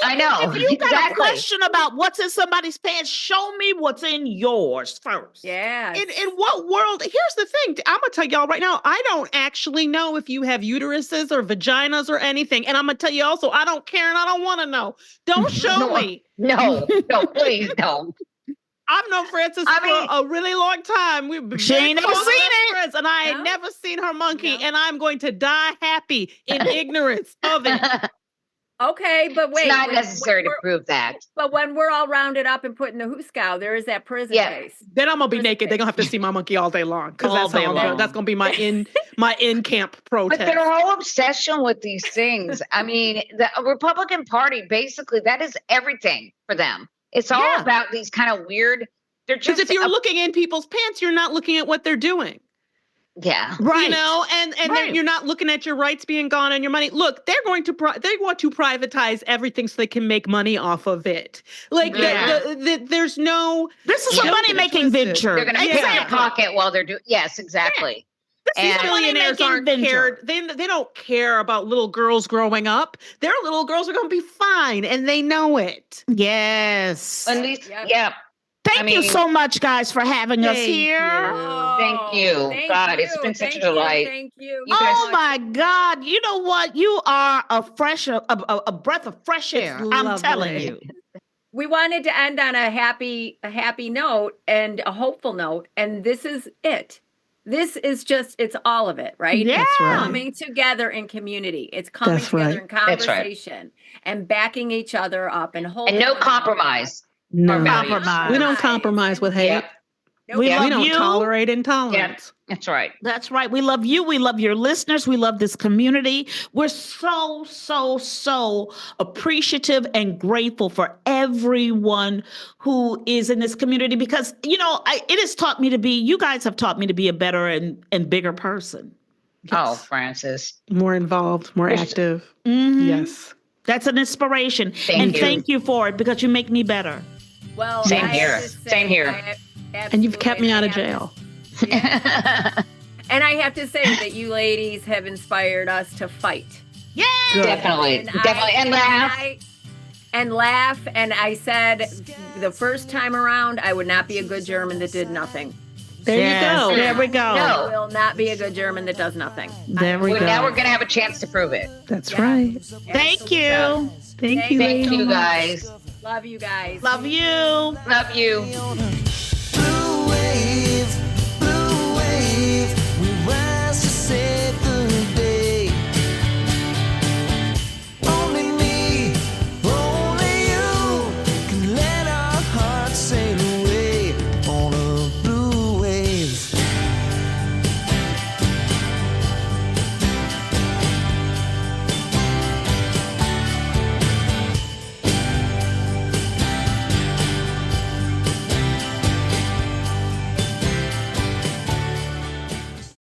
I know. If you got Exactly. a question about what's in somebody's pants, show me what's in yours first. Yeah. In what world? Here's the thing. I'm going to tell y'all right now, I don't actually know if you have uteruses or vaginas or anything. And I'm going to tell you also, I don't care and I don't want to know. Don't show me. No, please don't. I've known Frances for a really long time. We've been She ain't never seen it. friends, and I had never seen her monkey, and I'm going to die happy in ignorance of it. Okay, but wait. It's not necessary to prove that. But when we're all rounded up and put in the hoosegow, there is that prison case. Then I'm gonna be naked. They're gonna have to see my monkey all day long because that's gonna be my in camp protest. But their whole obsession with these things. I mean, the Republican Party basically that is everything for them. It's all about these kind of weird. They're just because if you're looking in people's pants, you're not looking at what they're doing. Yeah. Right. And you're not looking at your rights being gone and your money. Look, they want to privatize everything so they can make money off of it. Like there's no. This is a money-making venture. They're going to pick your pocket while they're doing. Yes, exactly. These billionaires aren't cared. They don't care about little girls growing up. Their little girls are going to be fine, and they know it. Yes. At least, Thank you so much, guys, for having us here. Thank you. God, it's been such a delight. Thank you. Oh my God! You know what? You are a breath of fresh air. I'm telling you. We wanted to end on a happy note and a hopeful note, and this is it. This is it's all of it, right? Yeah. It's coming together in community. It's coming together in conversation and backing each other up and holding. And no compromise. No compromise. We don't compromise with hate. We don't tolerate intolerance. That's right. That's right. We love you. We love your listeners. We love this community. We're so, so, so appreciative and grateful for everyone who is in this community because, it has taught me you guys have taught me to be a better and bigger person. Yes. Oh, Frances. More involved, more active. Mm-hmm. Yes. That's an inspiration. Thank you for it because you make me better. Well, Same here. And you've kept me out of jail. And I have to say that you ladies have inspired us to fight. Yeah. Definitely. And laugh. and laugh. And I said the first time around, I would not be a good German that did nothing. There you go. There we go. I will not be a good German that does nothing. There we go. Now we're going to have a chance to prove it. That's Yeah. right. Thank you. Thank you. Thank you, guys. Love you guys. Love you. Love you. on a